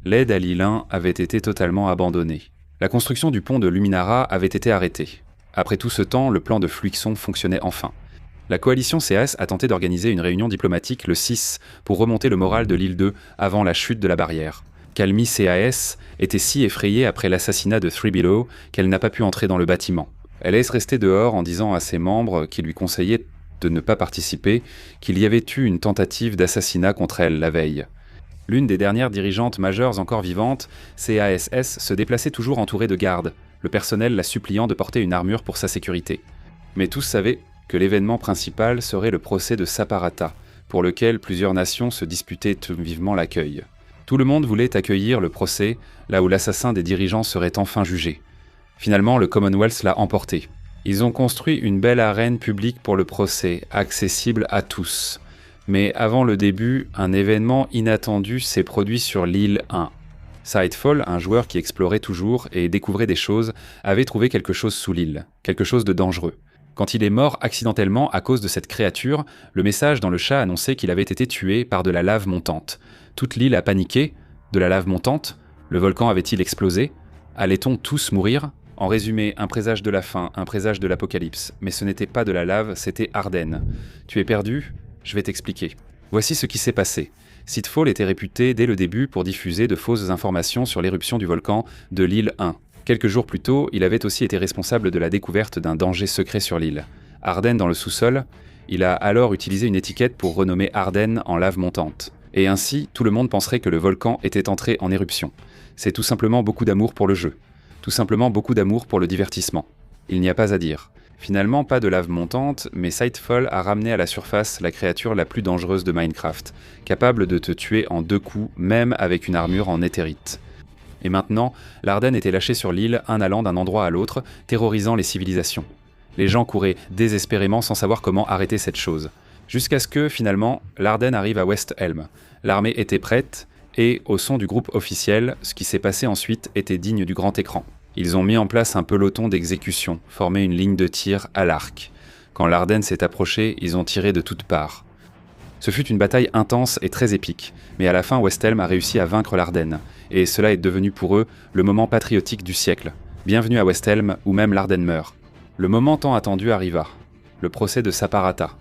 L'aide à l'île 1 avait été totalement abandonnée. La construction du pont de Luminara avait été arrêtée. Après tout ce temps, le plan de Fluixon fonctionnait enfin. La coalition CAS a tenté d'organiser une réunion diplomatique le 6 pour remonter le moral de l'île 2 avant la chute de la barrière. Calmi CAS était si effrayée après l'assassinat de 3 Below qu'elle n'a pas pu entrer dans le bâtiment. Elle est restée dehors en disant à ses membres qui lui conseillaient de ne pas participer qu'il y avait eu une tentative d'assassinat contre elle la veille. L'une des dernières dirigeantes majeures encore vivantes, CASS, se déplaçait toujours entourée de gardes, le personnel la suppliant de porter une armure pour sa sécurité. Mais tous savaient que l'événement principal serait le procès de Saparata, pour lequel plusieurs nations se disputaient vivement l'accueil. Tout le monde voulait accueillir le procès, là où l'assassin des dirigeants serait enfin jugé. Finalement, le Commonwealth l'a emporté. Ils ont construit une belle arène publique pour le procès, accessible à tous. Mais avant le début, un événement inattendu s'est produit sur l'île 1. Sidefall, un joueur qui explorait toujours et découvrait des choses, avait trouvé quelque chose sous l'île, quelque chose de dangereux. Quand il est mort accidentellement à cause de cette créature, le message dans le chat annonçait qu'il avait été tué par de la lave montante. Toute l'île a paniqué. De la lave montante? Le volcan avait-il explosé? Allait-on tous mourir? En résumé, un présage de la fin, un présage de l'apocalypse. Mais ce n'était pas de la lave, c'était Arden. Tu es perdu? Je vais t'expliquer. Voici ce qui s'est passé. Sidefall était réputé dès le début pour diffuser de fausses informations sur l'éruption du volcan de l'île 1. Quelques jours plus tôt, il avait aussi été responsable de la découverte d'un danger secret sur l'île. Arden dans le sous-sol, il a alors utilisé une étiquette pour renommer Arden en lave montante. Et ainsi, tout le monde penserait que le volcan était entré en éruption. C'est tout simplement beaucoup d'amour pour le jeu. Tout simplement beaucoup d'amour pour le divertissement. Il n'y a pas à dire. Finalement, pas de lave montante, mais Sidefall a ramené à la surface la créature la plus dangereuse de Minecraft, capable de te tuer en 2 coups, même avec une armure en éthérite. Et maintenant, l'Arden était lâché sur l'île, un allant d'un endroit à l'autre, terrorisant les civilisations. Les gens couraient désespérément sans savoir comment arrêter cette chose. Jusqu'à ce que, finalement, l'Arden arrive à West Helm. L'armée était prête, et, au son du groupe officiel, ce qui s'est passé ensuite était digne du grand écran. Ils ont mis en place un peloton d'exécution, formé une ligne de tir à l'arc. Quand l'Arden s'est approché, ils ont tiré de toutes parts. Ce fut une bataille intense et très épique, mais à la fin West Helm a réussi à vaincre l'Arden, et cela est devenu pour eux le moment patriotique du siècle. Bienvenue à West Helm, où même l'Arden meurt. Le moment tant attendu arriva, le procès de Saparata.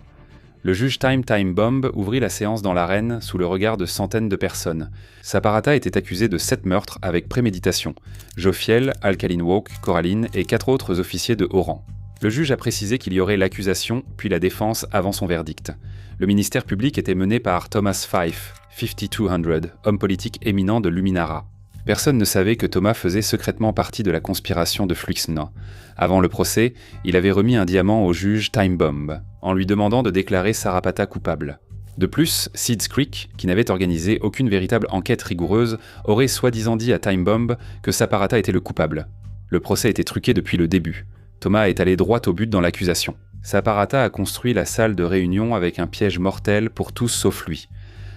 Le juge Time Bomb ouvrit la séance dans l'arène sous le regard de centaines de personnes. Saparata était accusé de 7 meurtres avec préméditation. Jophiel, Alkaline Walk, Coraline et 4 autres officiers de haut rang. Le juge a précisé qu'il y aurait l'accusation puis la défense avant son verdict. Le ministère public était mené par Thomas Fife, 5200, homme politique éminent de Luminara. Personne ne savait que Thomas faisait secrètement partie de la conspiration de Fluixon. Avant le procès, il avait remis un diamant au juge Time Bomb, en lui demandant de déclarer Sarapata coupable. De plus, Seeds Creek, qui n'avait organisé aucune véritable enquête rigoureuse, aurait soi-disant dit à Time Bomb que Saparata était le coupable. Le procès était truqué depuis le début. Thomas est allé droit au but dans l'accusation. Saparata a construit la salle de réunion avec un piège mortel pour tous sauf lui.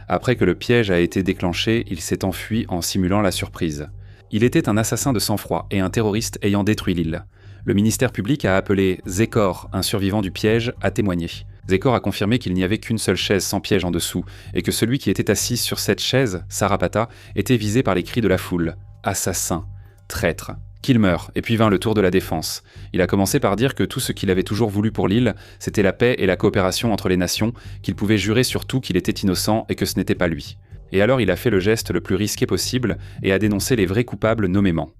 Après que le piège a été déclenché, il s'est enfui en simulant la surprise. Il était un assassin de sang-froid et un terroriste ayant détruit l'île. Le ministère public a appelé Zekor, un survivant du piège, à témoigner. Zekor a confirmé qu'il n'y avait qu'une seule chaise sans piège en dessous, et que celui qui était assis sur cette chaise, Sarapata, était visé par les cris de la foule. Assassin, traître. Qu'il meure, et puis vint le tour de la défense. Il a commencé par dire que tout ce qu'il avait toujours voulu pour l'île, c'était la paix et la coopération entre les nations, qu'il pouvait jurer surtout qu'il était innocent et que ce n'était pas lui. Et alors il a fait le geste le plus risqué possible et a dénoncé les vrais coupables nommément.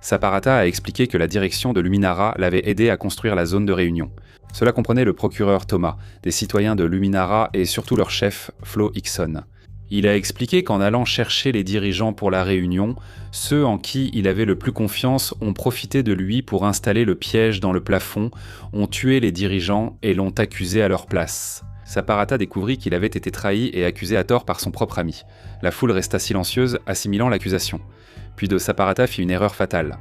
Saparata a expliqué que la direction de Luminara l'avait aidé à construire la zone de réunion. Cela comprenait le procureur Thomas, des citoyens de Luminara et surtout leur chef, Flo Hickson. Il a expliqué qu'en allant chercher les dirigeants pour la réunion, ceux en qui il avait le plus confiance ont profité de lui pour installer le piège dans le plafond, ont tué les dirigeants et l'ont accusé à leur place. Saparata découvrit qu'il avait été trahi et accusé à tort par son propre ami. La foule resta silencieuse, assimilant l'accusation. Puis Saparata fit une erreur fatale.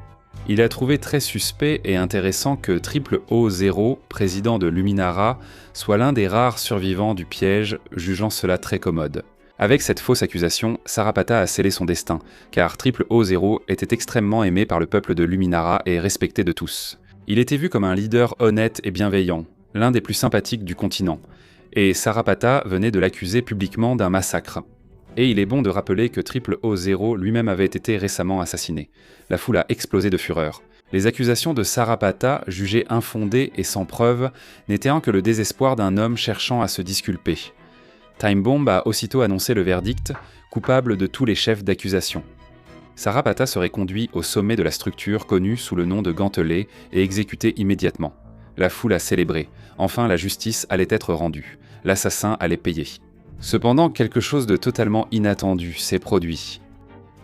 Il a trouvé très suspect et intéressant que Triple O0, président de Luminara, soit l'un des rares survivants du piège, jugeant cela très commode. Avec cette fausse accusation, Sarapata a scellé son destin, car Triple O0 était extrêmement aimé par le peuple de Luminara et respecté de tous. Il était vu comme un leader honnête et bienveillant, l'un des plus sympathiques du continent, et Sarapata venait de l'accuser publiquement d'un massacre. Et il est bon de rappeler que Triple O0 lui-même avait été récemment assassiné. La foule a explosé de fureur. Les accusations de Sarapata, jugées infondées et sans preuve, n'étaient que le désespoir d'un homme cherchant à se disculper. Time Bomb a aussitôt annoncé le verdict, coupable de tous les chefs d'accusation. Sarapata serait conduit au sommet de la structure connue sous le nom de Gantelet et exécuté immédiatement. La foule a célébré. Enfin, la justice allait être rendue. L'assassin allait payer. Cependant, quelque chose de totalement inattendu s'est produit.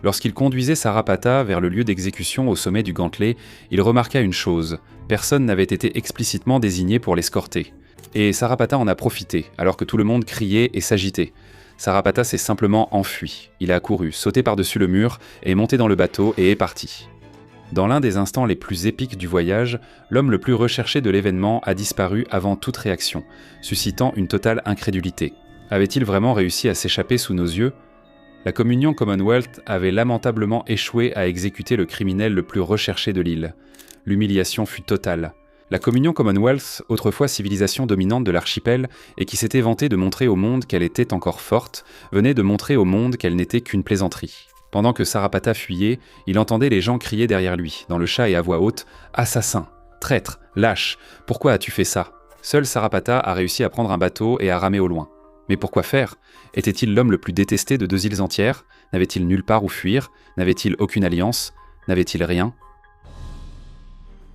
Lorsqu'il conduisait Sarapata vers le lieu d'exécution au sommet du Gantelet, il remarqua une chose. Personne n'avait été explicitement désigné pour l'escorter. Et Sarapata en a profité, alors que tout le monde criait et s'agitait. Sarapata s'est simplement enfui. Il a couru, sauté par-dessus le mur, est monté dans le bateau et est parti. Dans l'un des instants les plus épiques du voyage, l'homme le plus recherché de l'événement a disparu avant toute réaction, suscitant une totale incrédulité. Avait-il vraiment réussi à s'échapper sous nos yeux ? La communion Commonwealth avait lamentablement échoué à exécuter le criminel le plus recherché de l'île. L'humiliation fut totale. La communion Commonwealth, autrefois civilisation dominante de l'archipel et qui s'était vantée de montrer au monde qu'elle était encore forte, venait de montrer au monde qu'elle n'était qu'une plaisanterie. Pendant que Sarapata fuyait, il entendait les gens crier derrière lui, dans le chat et à voix haute « Assassin, traître, lâche, pourquoi as-tu fait ça ?» Seul Sarapata a réussi à prendre un bateau et à ramer au loin. Mais pourquoi faire ? Était-il l'homme le plus détesté de 2 îles entières ? N'avait-il nulle part où fuir ? N'avait-il aucune alliance ? N'avait-il rien ?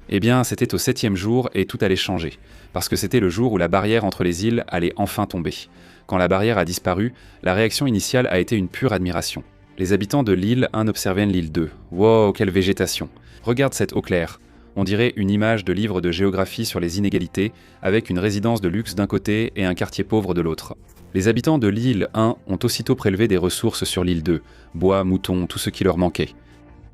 Eh bien, c'était au 7e jour et tout allait changer, parce que c'était le jour où la barrière entre les îles allait enfin tomber. Quand la barrière a disparu, la réaction initiale a été une pure admiration. Les habitants de l'île 1 observaient l'île 2. Wow, quelle végétation ! Regarde cette eau claire. On dirait une image de livre de géographie sur les inégalités, avec une résidence de luxe d'un côté et un quartier pauvre de l'autre. Les habitants de l'île 1 ont aussitôt prélevé des ressources sur l'île 2, bois, moutons, tout ce qui leur manquait.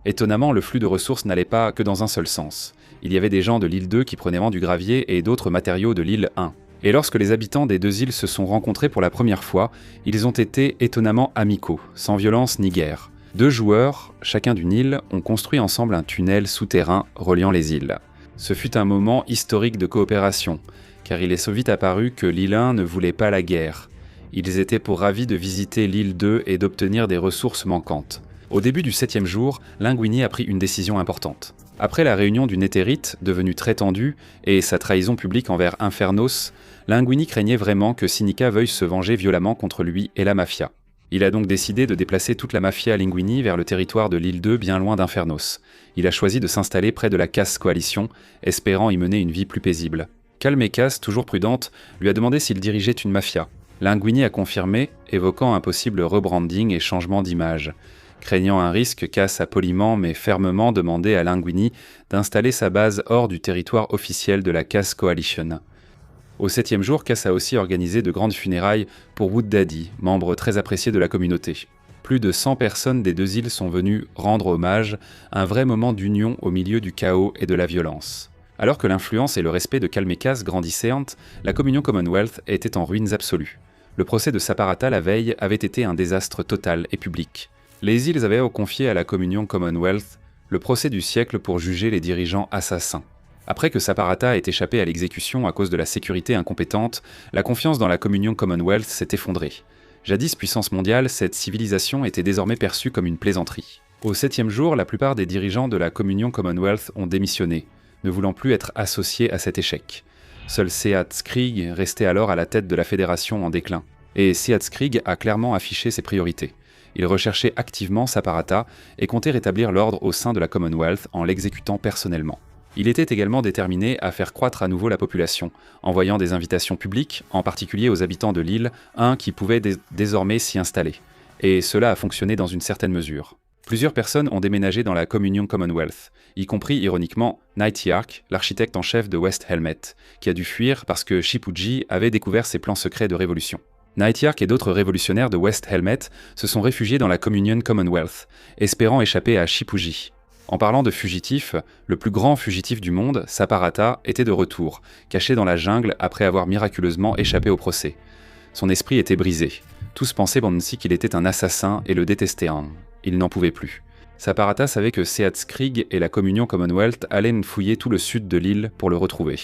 Étonnamment, le flux de ressources n'allait pas que dans un seul sens. Il y avait des gens de l'île 2 qui prenaient du gravier et d'autres matériaux de l'île 1. Et lorsque les habitants des 2 îles se sont rencontrés pour la première fois, ils ont été étonnamment amicaux, sans violence ni guerre. 2 joueurs, chacun d'une île, ont construit ensemble un tunnel souterrain reliant les îles. Ce fut un moment historique de coopération, car il est vite apparu que l'île 1 ne voulait pas la guerre. Ils étaient pour ravis de visiter l'île 2 et d'obtenir des ressources manquantes. Au début du 7e jour, Linguini a pris une décision importante. Après la réunion du Néthérite, devenue très tendue, et sa trahison publique envers Infernos, Linguini craignait vraiment que Sinica veuille se venger violemment contre lui et la mafia. Il a donc décidé de déplacer toute la mafia Linguini vers le territoire de l'île 2 bien loin d'Infernos. Il a choisi de s'installer près de la Casse Coalition, espérant y mener une vie plus paisible. Calmecas, toujours prudente, lui a demandé s'il dirigeait une mafia. Linguini a confirmé, évoquant un possible rebranding et changement d'image. Craignant un risque, Cass a poliment mais fermement demandé à Linguini d'installer sa base hors du territoire officiel de la Casse Coalition. Au 7e jour, Cass a aussi organisé de grandes funérailles pour Wood Daddy, membre très apprécié de la communauté. Plus de 100 personnes des 2 îles sont venues rendre hommage, un vrai moment d'union au milieu du chaos et de la violence. Alors que l'influence et le respect de Calmecas grandissaient, la communion Commonwealth était en ruines absolues. Le procès de Saparata la veille avait été un désastre total et public. Les îles avaient confié à la communion Commonwealth le procès du siècle pour juger les dirigeants assassins. Après que Saparata ait échappé à l'exécution à cause de la sécurité incompétente, la confiance dans la communion Commonwealth s'est effondrée. Jadis puissance mondiale, cette civilisation était désormais perçue comme une plaisanterie. Au 7e jour, la plupart des dirigeants de la communion Commonwealth ont démissionné, ne voulant plus être associés à cet échec. Seul Seat Skrig restait alors à la tête de la fédération en déclin. Et Seat Skrig a clairement affiché ses priorités. Il recherchait activement Saparata et comptait rétablir l'ordre au sein de la Commonwealth en l'exécutant personnellement. Il était également déterminé à faire croître à nouveau la population, envoyant des invitations publiques, en particulier aux habitants de l'île 1 qui pouvaient désormais s'y installer. Et cela a fonctionné dans une certaine mesure. Plusieurs personnes ont déménagé dans la Communion Commonwealth, y compris, ironiquement, Nightjark, l'architecte en chef de West Helmet, qui a dû fuir parce que Shipuji avait découvert ses plans secrets de révolution. Nightjark et d'autres révolutionnaires de West Helmet se sont réfugiés dans la Communion Commonwealth, espérant échapper à Shipuji. En parlant de fugitifs, le plus grand fugitif du monde, Saparata, était de retour, caché dans la jungle après avoir miraculeusement échappé au procès. Son esprit était brisé. Tous pensaient Bansi qu'il était un assassin et le détestaient. Il n'en pouvait plus. Saparata savait que Seatskrig et la Communion Commonwealth allaient fouiller tout le sud de l'île pour le retrouver.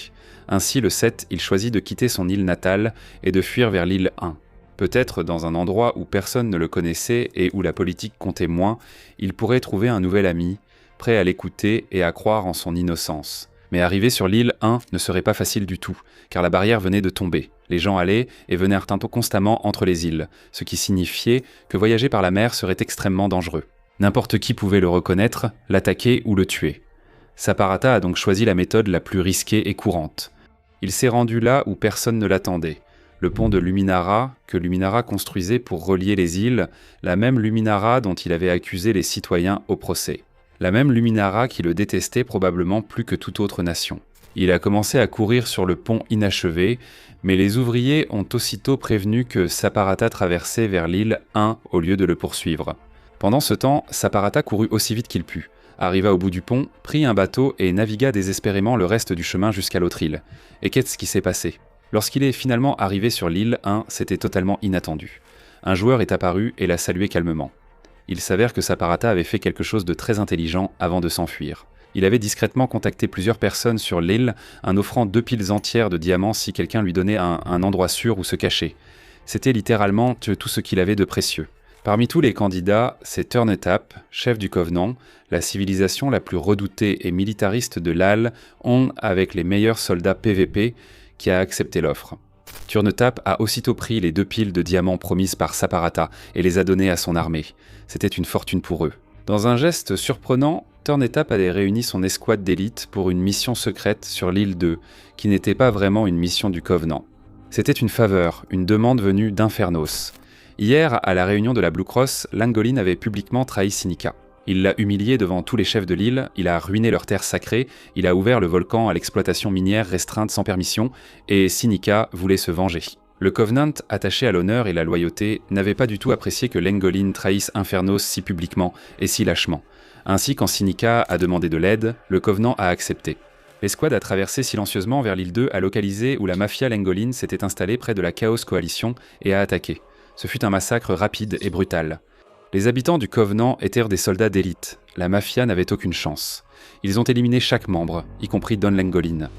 Ainsi, le 7, il choisit de quitter son île natale et de fuir vers l'île 1. Peut-être dans un endroit où personne ne le connaissait et où la politique comptait moins, il pourrait trouver un nouvel ami, prêt à l'écouter et à croire en son innocence. Mais arriver sur l'île 1 ne serait pas facile du tout, car la barrière venait de tomber. Les gens allaient et venaient constamment entre les îles, ce qui signifiait que voyager par la mer serait extrêmement dangereux. N'importe qui pouvait le reconnaître, l'attaquer ou le tuer. Saparata a donc choisi la méthode la plus risquée et courante. Il s'est rendu là où personne ne l'attendait. Le pont de Luminara, que Luminara construisait pour relier les îles, la même Luminara dont il avait accusé les citoyens au procès. La même Luminara qui le détestait probablement plus que toute autre nation. Il a commencé à courir sur le pont inachevé, mais les ouvriers ont aussitôt prévenu que Saparata traversait vers l'île 1 au lieu de le poursuivre. Pendant ce temps, Saparata courut aussi vite qu'il put, arriva au bout du pont, prit un bateau et navigua désespérément le reste du chemin jusqu'à l'autre île. Et qu'est-ce qui s'est passé ? Lorsqu'il est finalement arrivé sur l'île 1, c'était totalement inattendu. Un joueur est apparu et l'a salué calmement. Il s'avère que Saparata avait fait quelque chose de très intelligent avant de s'enfuir. Il avait discrètement contacté plusieurs personnes sur l'île, en offrant 2 piles entières de diamants si quelqu'un lui donnait un endroit sûr où se cacher. C'était littéralement tout ce qu'il avait de précieux. Parmi tous les candidats, c'est Turnetap, chef du Covenant, la civilisation la plus redoutée et militariste de l'Al, avec les meilleurs soldats PVP, qui a accepté l'offre. Turnetap a aussitôt pris les 2 piles de diamants promises par Saparata et les a données à son armée. C'était une fortune pour eux. Dans un geste surprenant, Turnetap avait réuni son escouade d'élite pour une mission secrète sur l'île 2, qui n'était pas vraiment une mission du Covenant. C'était une faveur, une demande venue d'Infernos. Hier, à la réunion de la Blue Cross, Langolin avait publiquement trahi Sinica. Il l'a humilié devant tous les chefs de l'île, il a ruiné leurs terres sacrées, il a ouvert le volcan à l'exploitation minière restreinte sans permission, et Sinica voulait se venger. Le Covenant, attaché à l'honneur et la loyauté, n'avait pas du tout apprécié que Langolin trahisse Infernos si publiquement et si lâchement. Ainsi, quand Sinica a demandé de l'aide, le Covenant a accepté. L'escouade a traversé silencieusement vers l'île 2 à localiser où la mafia Langolin s'était installée près de la Chaos Coalition et a attaqué. Ce fut un massacre rapide et brutal. Les habitants du Covenant étaient des soldats d'élite. La mafia n'avait aucune chance. Ils ont éliminé chaque membre, y compris Don Langolin.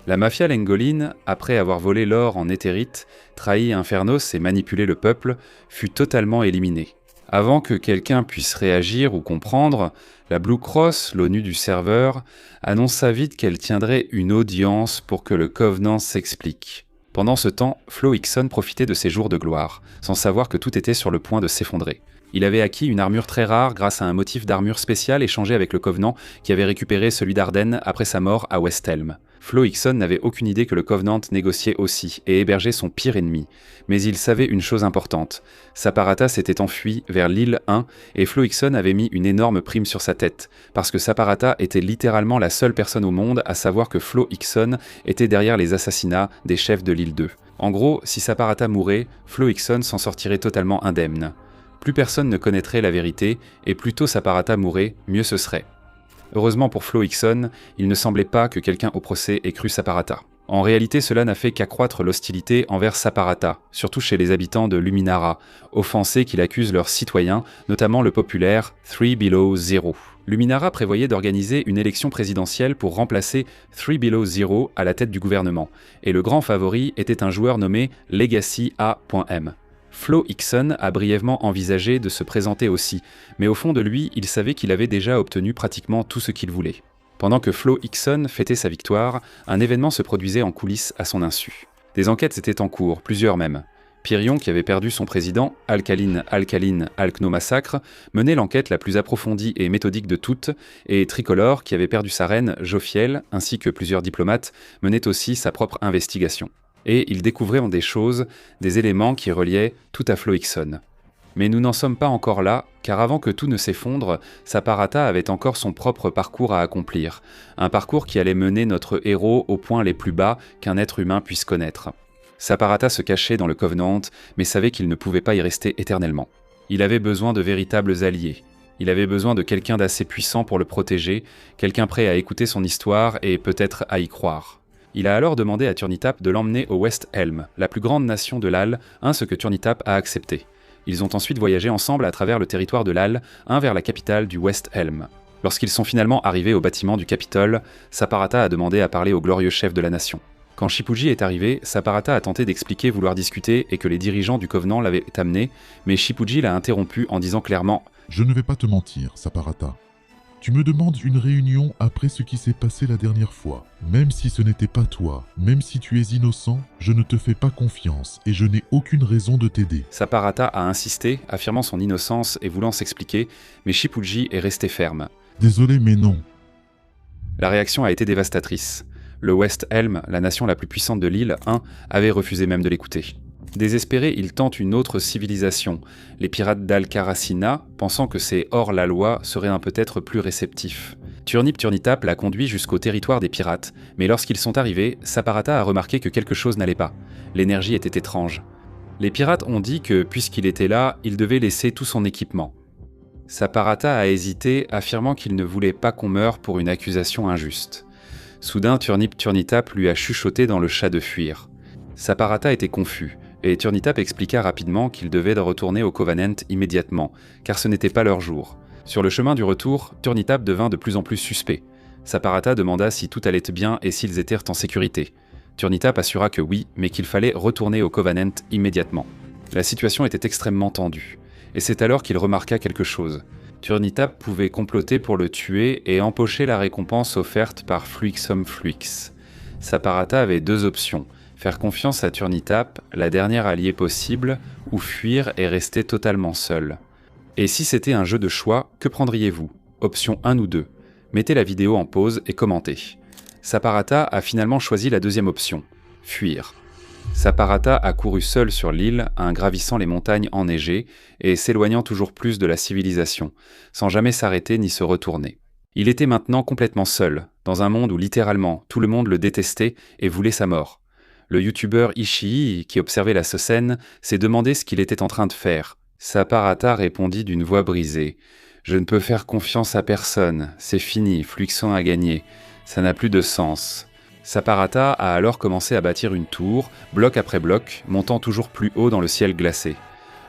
La mafia Langolin, après avoir volé l'or en éthérite, trahi Infernos et manipulé le peuple, fut totalement éliminée. Avant que quelqu'un puisse réagir ou comprendre, la Blue Cross, l'ONU du serveur, annonça vite qu'elle tiendrait une audience pour que le Covenant s'explique. Pendant ce temps, Flo Hickson profitait de ses jours de gloire, sans savoir que tout était sur le point de s'effondrer. Il avait acquis une armure très rare grâce à un motif d'armure spéciale échangé avec le Covenant qui avait récupéré celui d'Arden après sa mort à West Helm. Flo Hickson n'avait aucune idée que le Covenant négociait aussi et hébergeait son pire ennemi. Mais il savait une chose importante. Saparata s'était enfui vers l'île 1 et Flo Hickson avait mis une énorme prime sur sa tête, parce que Saparata était littéralement la seule personne au monde à savoir que Flo Hickson était derrière les assassinats des chefs de l'île 2. En gros, si Saparata mourait, Flo Hickson s'en sortirait totalement indemne. Plus personne ne connaîtrait la vérité, et plus tôt Saparata mourrait, mieux ce serait. Heureusement pour Flo Hickson, il ne semblait pas que quelqu'un au procès ait cru Saparata. En réalité, cela n'a fait qu'accroître l'hostilité envers Saparata, surtout chez les habitants de Luminara, offensés qu'il accuse leurs citoyens, notamment le populaire 3 Below Zero. Luminara prévoyait d'organiser une élection présidentielle pour remplacer 3 Below Zero à la tête du gouvernement, et le grand favori était un joueur nommé Legacy A.M. Flo Hickson a brièvement envisagé de se présenter aussi, mais au fond de lui, il savait qu'il avait déjà obtenu pratiquement tout ce qu'il voulait. Pendant que Flo Hickson fêtait sa victoire, un événement se produisait en coulisses à son insu. Des enquêtes étaient en cours, plusieurs même. Pyrion, qui avait perdu son président, Alcalin Alkno Massacre, menait l'enquête la plus approfondie et méthodique de toutes, et Tricolore, qui avait perdu sa reine, Jophiel, ainsi que plusieurs diplomates, menait aussi sa propre investigation. Et ils découvraient des choses, des éléments qui reliaient tout à Flo Hickson. Mais nous n'en sommes pas encore là, car avant que tout ne s'effondre, Saparata avait encore son propre parcours à accomplir, un parcours qui allait mener notre héros aux points les plus bas qu'un être humain puisse connaître. Saparata se cachait dans le Covenant, mais savait qu'il ne pouvait pas y rester éternellement. Il avait besoin de véritables alliés. Il avait besoin de quelqu'un d'assez puissant pour le protéger, quelqu'un prêt à écouter son histoire et peut-être à y croire. Il a alors demandé à Turnitap de l'emmener au West Helm, la plus grande nation de l'Al, ce que Turnitap a accepté. Ils ont ensuite voyagé ensemble à travers le territoire de l'Al, vers la capitale du West Helm. Lorsqu'ils sont finalement arrivés au bâtiment du Capitole, Saparata a demandé à parler au glorieux chef de la nation. Quand Shipuji est arrivé, Saparata a tenté d'expliquer vouloir discuter et que les dirigeants du Covenant l'avaient amené, mais Shipuji l'a interrompu en disant clairement « Je ne vais pas te mentir, Saparata. Tu me demandes une réunion après ce qui s'est passé la dernière fois. Même si ce n'était pas toi, même si tu es innocent, je ne te fais pas confiance et je n'ai aucune raison de t'aider. » Saparata a insisté, affirmant son innocence et voulant s'expliquer, mais Shipuji est resté ferme. « Désolé, mais non. » La réaction a été dévastatrice. Le West Helm, la nation la plus puissante de l'île, avait refusé même de l'écouter. Désespéré, il tente une autre civilisation, les pirates d'Al-Karasina, pensant que ces hors-la-loi seraient peut-être plus réceptifs. Turnitap l'a conduit jusqu'au territoire des pirates, mais lorsqu'ils sont arrivés, Saparata a remarqué que quelque chose n'allait pas. L'énergie était étrange. Les pirates ont dit que, puisqu'il était là, il devait laisser tout son équipement. Saparata a hésité, affirmant qu'il ne voulait pas qu'on meure pour une accusation injuste. Soudain, Turnitap lui a chuchoté dans le chat de fuir. Saparata était confus, et Turnitap expliqua rapidement qu'il devait retourner au Covenant immédiatement, car ce n'était pas leur jour. Sur le chemin du retour, Turnitap devint de plus en plus suspect. Saparata demanda si tout allait bien et s'ils étaient en sécurité. Turnitap assura que oui, mais qu'il fallait retourner au Covenant immédiatement. La situation était extrêmement tendue, et c'est alors qu'il remarqua quelque chose. Turnitap pouvait comploter pour le tuer et empocher la récompense offerte par Fluixum Fluix. Saparata avait deux options, faire confiance à Turnitap, la dernière alliée possible, ou fuir et rester totalement seul. Et si c'était un jeu de choix, que prendriez-vous? Option 1 ou 2. Mettez la vidéo en pause et commentez. Saparata a finalement choisi la deuxième option, fuir. Saparata a couru seul sur l'île, gravissant les montagnes enneigées et s'éloignant toujours plus de la civilisation, sans jamais s'arrêter ni se retourner. Il était maintenant complètement seul, dans un monde où littéralement tout le monde le détestait et voulait sa mort. Le youtubeur Ishii, qui observait la scène, s'est demandé ce qu'il était en train de faire. Saparata répondit d'une voix brisée. « Je ne peux faire confiance à personne, c'est fini, Fluixon a gagné, ça n'a plus de sens. » Saparata a alors commencé à bâtir une tour, bloc après bloc, montant toujours plus haut dans le ciel glacé.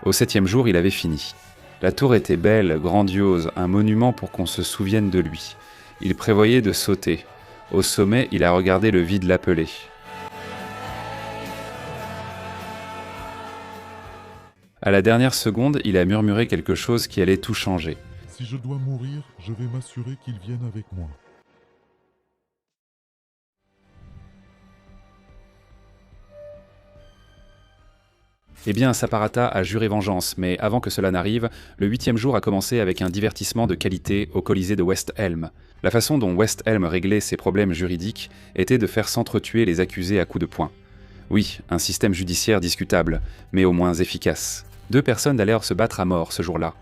Au 7e jour, il avait fini. La tour était belle, grandiose, un monument pour qu'on se souvienne de lui. Il prévoyait de sauter. Au sommet, il a regardé le vide l'appeler. À la dernière seconde, il a murmuré quelque chose qui allait tout changer. « Si je dois mourir, je vais m'assurer qu'ils viennent avec moi. » Eh bien, Saparata a juré vengeance, mais avant que cela n'arrive, le 8e jour a commencé avec un divertissement de qualité au Colisée de West Helm. La façon dont West Helm réglait ses problèmes juridiques était de faire s'entretuer les accusés à coups de poing. Oui, un système judiciaire discutable, mais au moins efficace. 2 personnes allèrent se battre à mort ce jour-là.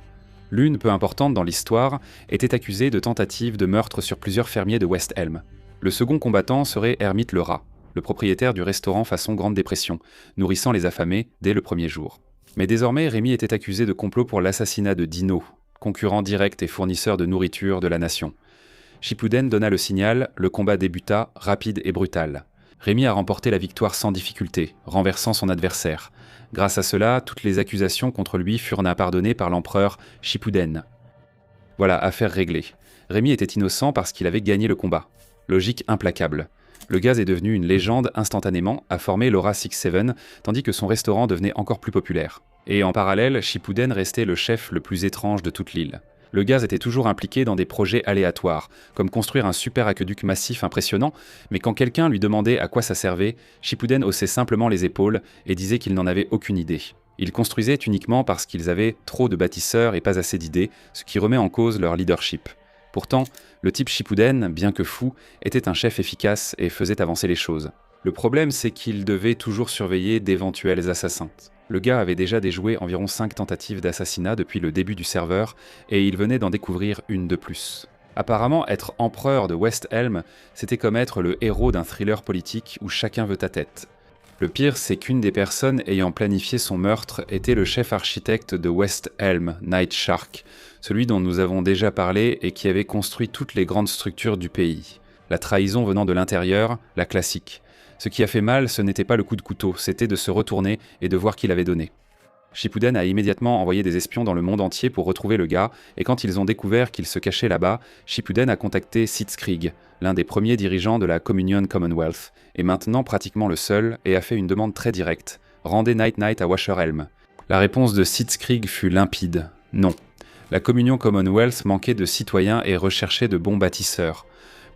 L'une, peu importante dans l'histoire, était accusée de tentative de meurtre sur plusieurs fermiers de West Helm. Le second combattant serait Hermit le rat, le propriétaire du restaurant façon Grande Dépression, nourrissant les affamés dès le premier jour. Mais désormais, Rémi était accusé de complot pour l'assassinat de Dino, concurrent direct et fournisseur de nourriture de la nation. Shippuden donna le signal, le combat débuta, rapide et brutal. Rémi a remporté la victoire sans difficulté, renversant son adversaire. Grâce à cela, toutes les accusations contre lui furent pardonnées par l'empereur Shippuden. Voilà, affaire réglée. Rémi était innocent parce qu'il avait gagné le combat. Logique implacable. Le gaz est devenu une légende instantanément, a formé Laura 67, tandis que son restaurant devenait encore plus populaire. Et en parallèle, Shippuden restait le chef le plus étrange de toute l'île. Le gaz était toujours impliqué dans des projets aléatoires, comme construire un super aqueduc massif impressionnant, mais quand quelqu'un lui demandait à quoi ça servait, Shippuden haussait simplement les épaules et disait qu'il n'en avait aucune idée. Ils construisaient uniquement parce qu'ils avaient trop de bâtisseurs et pas assez d'idées, ce qui remet en cause leur leadership. Pourtant, le type Shippuden, bien que fou, était un chef efficace et faisait avancer les choses. Le problème, c'est qu'il devait toujours surveiller d'éventuels assassins. Le gars avait déjà déjoué environ 5 tentatives d'assassinat depuis le début du serveur, et il venait d'en découvrir une de plus. Apparemment, être empereur de West Elm, c'était comme être le héros d'un thriller politique où chacun veut ta tête. Le pire, c'est qu'une des personnes ayant planifié son meurtre était le chef architecte de West Elm, Night Shark, celui dont nous avons déjà parlé et qui avait construit toutes les grandes structures du pays. La trahison venant de l'intérieur, la classique. Ce qui a fait mal, ce n'était pas le coup de couteau, c'était de se retourner et de voir qui l'avait donné. Shippuden a immédiatement envoyé des espions dans le monde entier pour retrouver le gars, et quand ils ont découvert qu'il se cachait là-bas, Shippuden a contacté Sitzkrieg, l'un des premiers dirigeants de la Communion Commonwealth, et maintenant pratiquement le seul, et a fait une demande très directe. Rendez Night Knight à Washer Elm. La réponse de Sitzkrieg fut limpide. Non. La Communion Commonwealth manquait de citoyens et recherchait de bons bâtisseurs.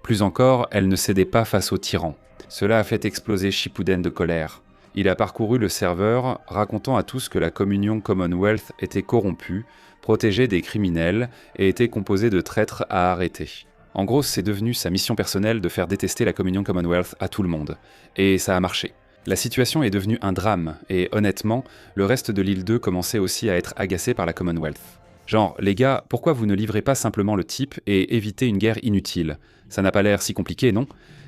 Plus encore, elle ne cédait pas face aux tyrans. Cela a fait exploser Shippuden de colère. Il a parcouru le serveur, racontant à tous que la Communion Commonwealth était corrompue, protégeait des criminels et était composée de traîtres à arrêter. En gros, c'est devenu sa mission personnelle de faire détester la Communion Commonwealth à tout le monde. Et ça a marché. La situation est devenue un drame, et honnêtement, le reste de l'île 2 commençait aussi à être agacé par la Commonwealth. Genre, les gars, pourquoi vous ne livrez pas simplement le type et évitez une guerre inutile? Ça n'a pas l'air si compliqué, non?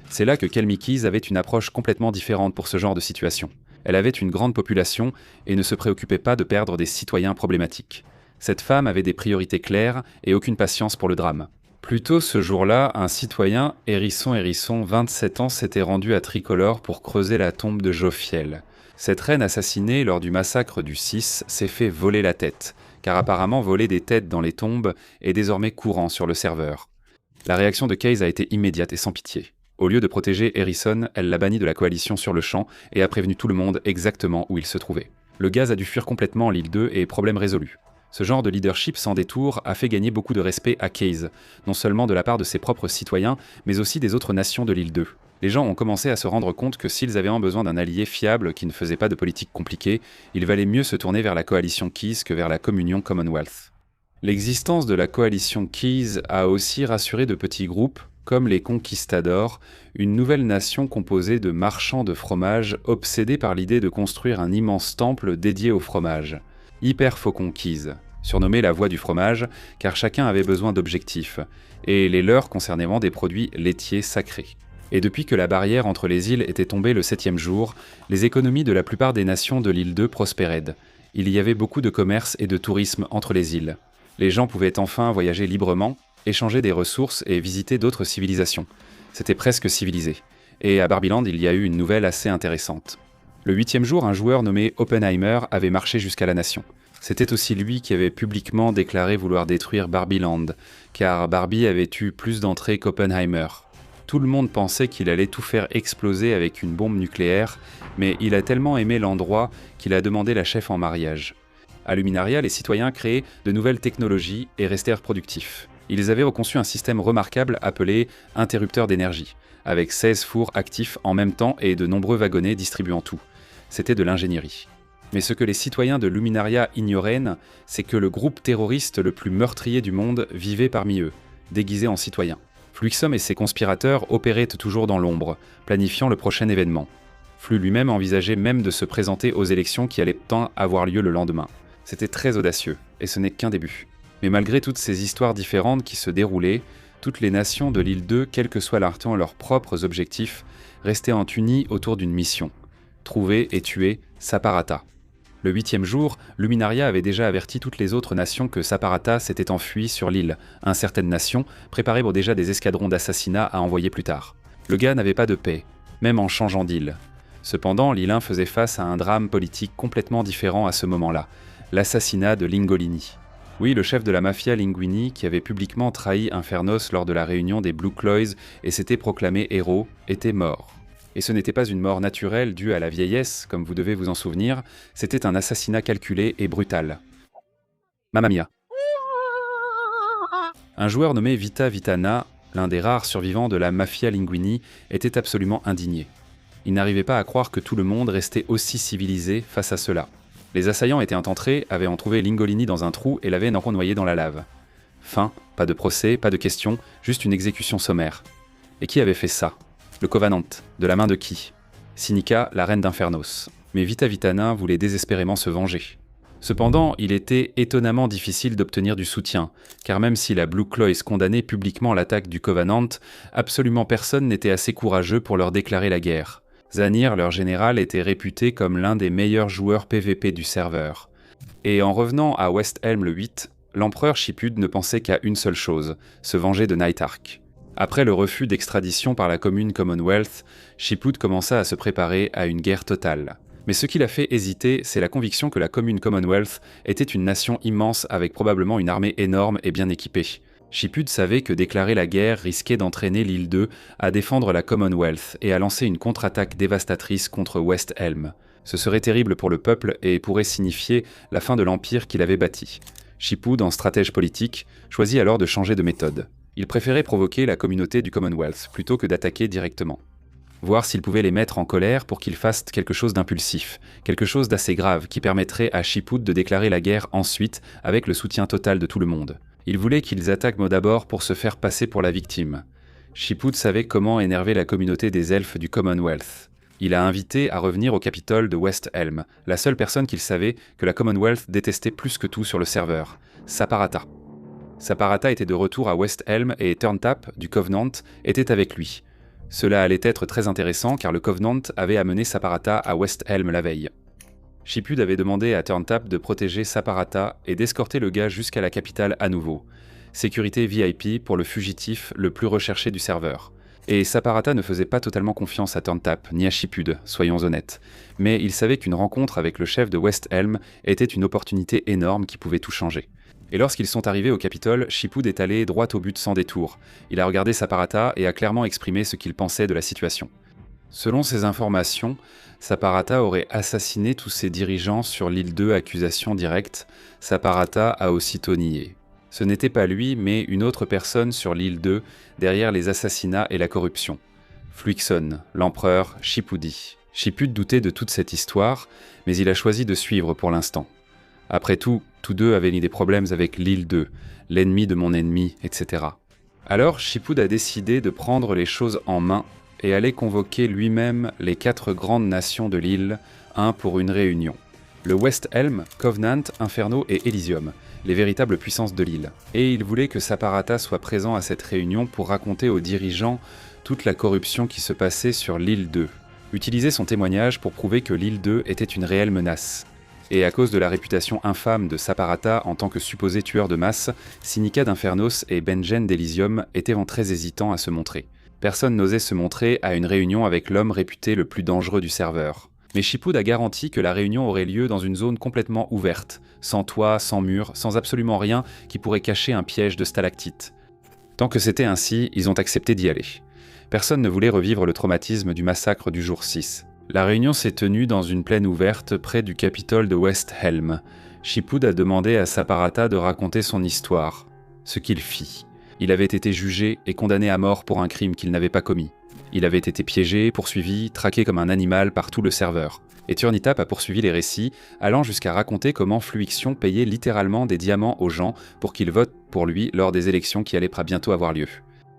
C'est là que Kelmy Keys avait une approche complètement différente pour ce genre de situation. Elle avait une grande population et ne se préoccupait pas de perdre des citoyens problématiques. Cette femme avait des priorités claires et aucune patience pour le drame. Plus tôt ce jour-là, un citoyen, Hérisson, 27 ans, s'était rendu à Tricolore pour creuser la tombe de Jophiel. Cette reine assassinée lors du massacre du 6 s'est fait voler la tête, car apparemment voler des têtes dans les tombes est désormais courant sur le serveur. La réaction de Keys a été immédiate et sans pitié. Au lieu de protéger Hérisson, elle l'a banni de la coalition sur le champ et a prévenu tout le monde exactement où il se trouvait. Le gaz a dû fuir complètement l'île 2 et problème résolu. Ce genre de leadership sans détour a fait gagner beaucoup de respect à Keys, non seulement de la part de ses propres citoyens, mais aussi des autres nations de l'île 2. Les gens ont commencé à se rendre compte que s'ils avaient besoin d'un allié fiable qui ne faisait pas de politique compliquée, il valait mieux se tourner vers la coalition Keys que vers la Communion Commonwealth. L'existence de la coalition Keys a aussi rassuré de petits groupes, comme les Conquistadors, une nouvelle nation composée de marchands de fromage obsédés par l'idée de construire un immense temple dédié au fromage. Hyper Faucon Keys, surnommé la voie du fromage, car chacun avait besoin d'objectifs, et les leurs concernaient des produits laitiers sacrés. Et depuis que la barrière entre les îles était tombée le 7e jour, les économies de la plupart des nations de l'île 2 prospéraient. Il y avait beaucoup de commerce et de tourisme entre les îles. Les gens pouvaient enfin voyager librement, échanger des ressources et visiter d'autres civilisations. C'était presque civilisé. Et à Barbieland, il y a eu une nouvelle assez intéressante. Le 8e jour, un joueur nommé Oppenheimer avait marché jusqu'à la nation. C'était aussi lui qui avait publiquement déclaré vouloir détruire Barbieland, car Barbie avait eu plus d'entrées qu'Oppenheimer. Tout le monde pensait qu'il allait tout faire exploser avec une bombe nucléaire, mais il a tellement aimé l'endroit qu'il a demandé la chef en mariage. À Luminaria, les citoyens créaient de nouvelles technologies et restèrent productifs. Ils avaient conçu un système remarquable appelé interrupteur d'énergie, avec 16 fours actifs en même temps et de nombreux wagonnets distribuant tout. C'était de l'ingénierie. Mais ce que les citoyens de Luminaria ignoraient, c'est que le groupe terroriste le plus meurtrier du monde vivait parmi eux, déguisé en citoyens. Fluxum et ses conspirateurs opéraient toujours dans l'ombre, planifiant le prochain événement. Flux lui-même envisageait même de se présenter aux élections qui allaient pourtant avoir lieu le lendemain. C'était très audacieux, et ce n'est qu'un début. Mais malgré toutes ces histoires différentes qui se déroulaient, toutes les nations de l'île 2, quels que soient leurs propres objectifs, restaient unies autour d'une mission. Trouver et tuer Saparata. Le 8e jour, Luminaria avait déjà averti toutes les autres nations que Saparata s'était enfui sur l'île. Certaines nations préparaient déjà des escadrons d'assassinats à envoyer plus tard. Le gars n'avait pas de paix, même en changeant d'île. Cependant, l'île 1 faisait face à un drame politique complètement différent à ce moment-là, l'assassinat de Lingolini. Oui, le chef de la mafia Linguini, qui avait publiquement trahi Infernos lors de la réunion des Blue Cloys et s'était proclamé héros, était mort. Et ce n'était pas une mort naturelle due à la vieillesse, comme vous devez vous en souvenir, c'était un assassinat calculé et brutal. Mamma mia. Un joueur nommé Vita Vitana, l'un des rares survivants de la mafia Linguini, était absolument indigné. Il n'arrivait pas à croire que tout le monde restait aussi civilisé face à cela. Les assaillants étaient intentrés, avaient trouvé Lingolini dans un trou et l'avaient noyé dans la lave. Fin, pas de procès, pas de questions, juste une exécution sommaire. Et qui avait fait ça? Le Covenant, de la main de qui? Sinica, la reine d'Infernos. mais Vita Vitana voulait désespérément se venger. Cependant, il était étonnamment difficile d'obtenir du soutien, car même si la Blue Claws condamnait publiquement l'attaque du Covenant, absolument personne n'était assez courageux pour leur déclarer la guerre. Zanir, leur général, était réputé comme l'un des meilleurs joueurs PVP du serveur. Et en revenant à West Helm le 8, l'empereur Shipud ne pensait qu'à une seule chose, se venger de Nightark. Après le refus d'extradition par la commune Commonwealth, Shipud commença à se préparer à une guerre totale. Mais ce qui l'a fait hésiter, c'est la conviction que la commune Commonwealth était une nation immense avec probablement une armée énorme et bien équipée. Shipud savait que déclarer la guerre risquait d'entraîner l'île 2 à défendre la Commonwealth et à lancer une contre-attaque dévastatrice contre West Helm. Ce serait terrible pour le peuple et pourrait signifier la fin de l'empire qu'il avait bâti. Shipud, en stratège politique, choisit alors de changer de méthode. Il préférait provoquer la communauté du Commonwealth plutôt que d'attaquer directement. Voir s'il pouvait les mettre en colère pour qu'ils fassent quelque chose d'impulsif, quelque chose d'assez grave qui permettrait à Shipud de déclarer la guerre ensuite avec le soutien total de tout le monde. Il voulait qu'ils attaquent d'abord pour se faire passer pour la victime. Shipud savait comment énerver la communauté des elfes du Commonwealth. Il a invité à revenir au Capitole de West Helm, la seule personne qu'il savait que la Commonwealth détestait plus que tout sur le serveur, Saparata. Saparata était de retour à West Helm et Turntap, du Covenant, était avec lui. Cela allait être très intéressant car le Covenant avait amené Saparata à West Helm la veille. Shipud avait demandé à Turntap de protéger Saparata et d'escorter le gars jusqu'à la capitale à nouveau. Sécurité VIP pour le fugitif le plus recherché du serveur. Et Saparata ne faisait pas totalement confiance à Turntap, ni à Shipud, soyons honnêtes. Mais il savait qu'une rencontre avec le chef de West Helm était une opportunité énorme qui pouvait tout changer. Et lorsqu'ils sont arrivés au Capitole, Shipud est allé droit au but sans détour. Il a regardé Saparata et a clairement exprimé ce qu'il pensait de la situation. Selon ces informations, Saparata aurait assassiné tous ses dirigeants sur l'île 2, accusation directe. Saparata a aussitôt nié. Ce n'était pas lui, mais une autre personne sur l'île 2, derrière les assassinats et la corruption. Fluixon, l'empereur Shipudi. Shipud doutait de toute cette histoire, mais il a choisi de suivre pour l'instant. Après tout, tous deux avaient eu des problèmes avec l'île 2, l'ennemi de mon ennemi, etc. Alors Shipud a décidé de prendre les choses en main et allait convoquer lui-même les 4 grandes nations de l'île, pour une réunion. Le West Helm, Covenant, Inferno et Elysium, les véritables puissances de l'île. Et il voulait que Saparata soit présent à cette réunion pour raconter aux dirigeants toute la corruption qui se passait sur l'île 2. Utiliser son témoignage pour prouver que l'île 2 était une réelle menace. Et à cause de la réputation infâme de Saparata en tant que supposé tueur de masse, Sinica d'Infernos et Benjen d'Elysium étaient très hésitants à se montrer. Personne n'osait se montrer à une réunion avec l'homme réputé le plus dangereux du serveur. Mais Shipud a garanti que la réunion aurait lieu dans une zone complètement ouverte, sans toit, sans mur, sans absolument rien qui pourrait cacher un piège de stalactites. Tant que c'était ainsi, ils ont accepté d'y aller. Personne ne voulait revivre le traumatisme du massacre du jour 6. La réunion s'est tenue dans une plaine ouverte près du Capitole de West Helm. Shipud a demandé à Saparata de raconter son histoire, ce qu'il fit. Il avait été jugé et condamné à mort pour un crime qu'il n'avait pas commis. Il avait été piégé, poursuivi, traqué comme un animal par tout le serveur. Et Turnitap a poursuivi les récits, allant jusqu'à raconter comment Fluixion payait littéralement des diamants aux gens pour qu'ils votent pour lui lors des élections qui allaient bientôt avoir lieu.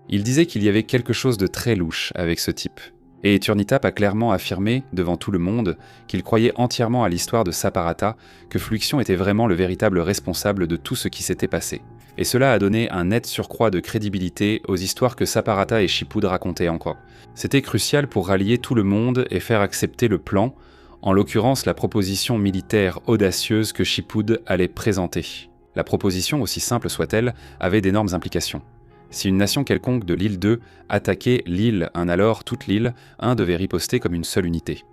Il disait qu'il y avait quelque chose de très louche avec ce type. Et Turnitap a clairement affirmé, devant tout le monde, qu'il croyait entièrement à l'histoire de Saparata, que Fluixion était vraiment le véritable responsable de tout ce qui s'était passé. Et cela a donné un net surcroît de crédibilité aux histoires que Saparata et Shipud racontaient encore. C'était crucial pour rallier tout le monde et faire accepter le plan, en l'occurrence la proposition militaire audacieuse que Shipud allait présenter. La proposition, aussi simple soit-elle, avait d'énormes implications. Si une nation quelconque de l'île 2 attaquait l'île, alors toute l'île, devait riposter comme une seule unité.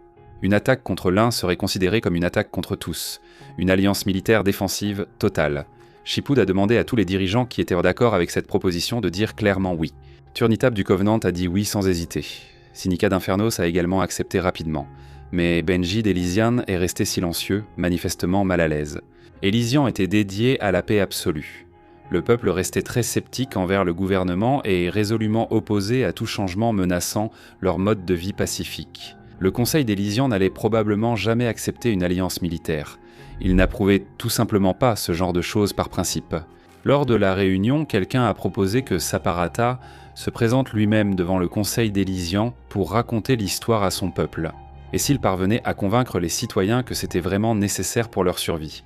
Une attaque contre l'un serait considérée comme une attaque contre tous, une alliance militaire défensive totale. Shipud a demandé à tous les dirigeants qui étaient d'accord avec cette proposition de dire clairement oui. Turnitap du Covenant a dit oui sans hésiter. Sinica d'Infernos a également accepté rapidement. Mais Benji d'Elysian est resté silencieux, manifestement mal à l'aise. Elysian était dédié à la paix absolue. Le peuple restait très sceptique envers le gouvernement et résolument opposé à tout changement menaçant leur mode de vie pacifique. Le Conseil d'Elysian n'allait probablement jamais accepter une alliance militaire. Il n'approuvait tout simplement pas ce genre de choses par principe. Lors de la réunion, quelqu'un a proposé que Saparata se présente lui-même devant le Conseil d'Elysian pour raconter l'histoire à son peuple. et s'il parvenait à convaincre les citoyens que c'était vraiment nécessaire pour leur survie.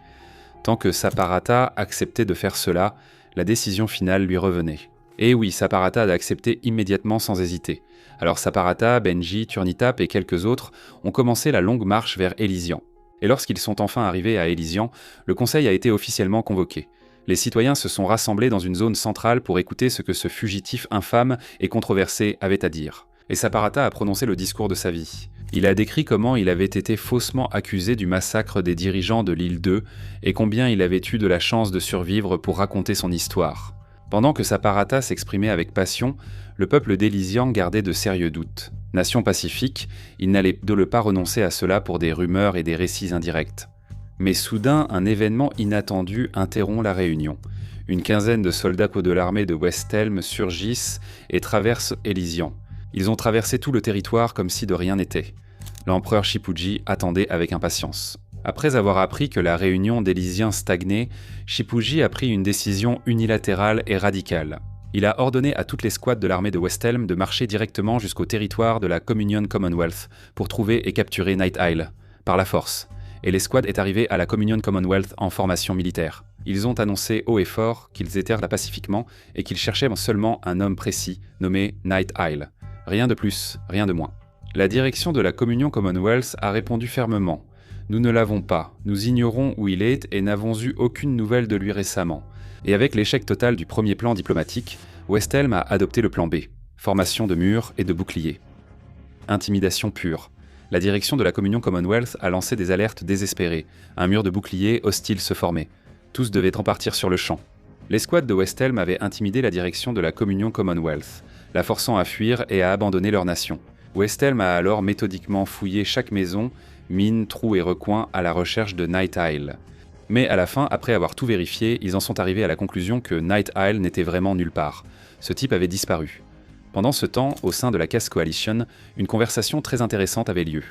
Tant que Saparata acceptait de faire cela, la décision finale lui revenait. Et oui, Saparata a accepté immédiatement sans hésiter. Alors Saparata, Benji, Turnitap et quelques autres ont commencé la longue marche vers Elysian. Et lorsqu'ils sont enfin arrivés à Elysian, le conseil a été officiellement convoqué. Les citoyens se sont rassemblés dans une zone centrale pour écouter ce que ce fugitif infâme et controversé avait à dire. Et Saparata a prononcé le discours de sa vie. Il a décrit comment il avait été faussement accusé du massacre des dirigeants de l'île 2 et combien il avait eu de la chance de survivre pour raconter son histoire. Pendant que Saparata s'exprimait avec passion, le peuple d'Elysian gardait de sérieux doutes. Nation pacifique, il n'allait pas renoncer à cela pour des rumeurs et des récits indirects. Mais soudain, un événement inattendu interrompt la réunion. Une quinzaine de soldats de l'armée de Westhelm surgissent et traversent Elysian. Ils ont traversé tout le territoire comme si de rien n'était. L'empereur Shipuji attendait avec impatience. Après avoir appris que la réunion d'Élysiens stagnait, Shipuji a pris une décision unilatérale et radicale. Il a ordonné à toutes les squads de l'armée de Westhelm de marcher directement jusqu'au territoire de la Communion Commonwealth pour trouver et capturer Night Isle, par la force. Et l'escouade est arrivée à la Communion Commonwealth en formation militaire. Ils ont annoncé haut et fort qu'ils étaient là pacifiquement et qu'ils cherchaient seulement un homme précis, nommé Night Isle. Rien de plus, rien de moins. La direction de la Communion Commonwealth a répondu fermement. Nous ne l'avons pas, nous ignorons où il est et n'avons eu aucune nouvelle de lui récemment. Et avec l'échec total du premier plan diplomatique, Westhelm a adopté le plan B, formation de murs et de boucliers. Intimidation pure. La direction de la Communion Commonwealth a lancé des alertes désespérées. Un mur de boucliers hostile se formait. Tous devaient en partir sur le champ. L'escouade de Westhelm avait intimidé la direction de la Communion Commonwealth, la forçant à fuir et à abandonner leur nation. Westhelm a alors méthodiquement fouillé chaque maison, mine, trou et recoin à la recherche de Night Isle. Mais à la fin, après avoir tout vérifié, ils en sont arrivés à la conclusion que Night Isle n'était vraiment nulle part. Ce type avait disparu. Pendant ce temps, au sein de la Cass Coalition, une conversation très intéressante avait lieu.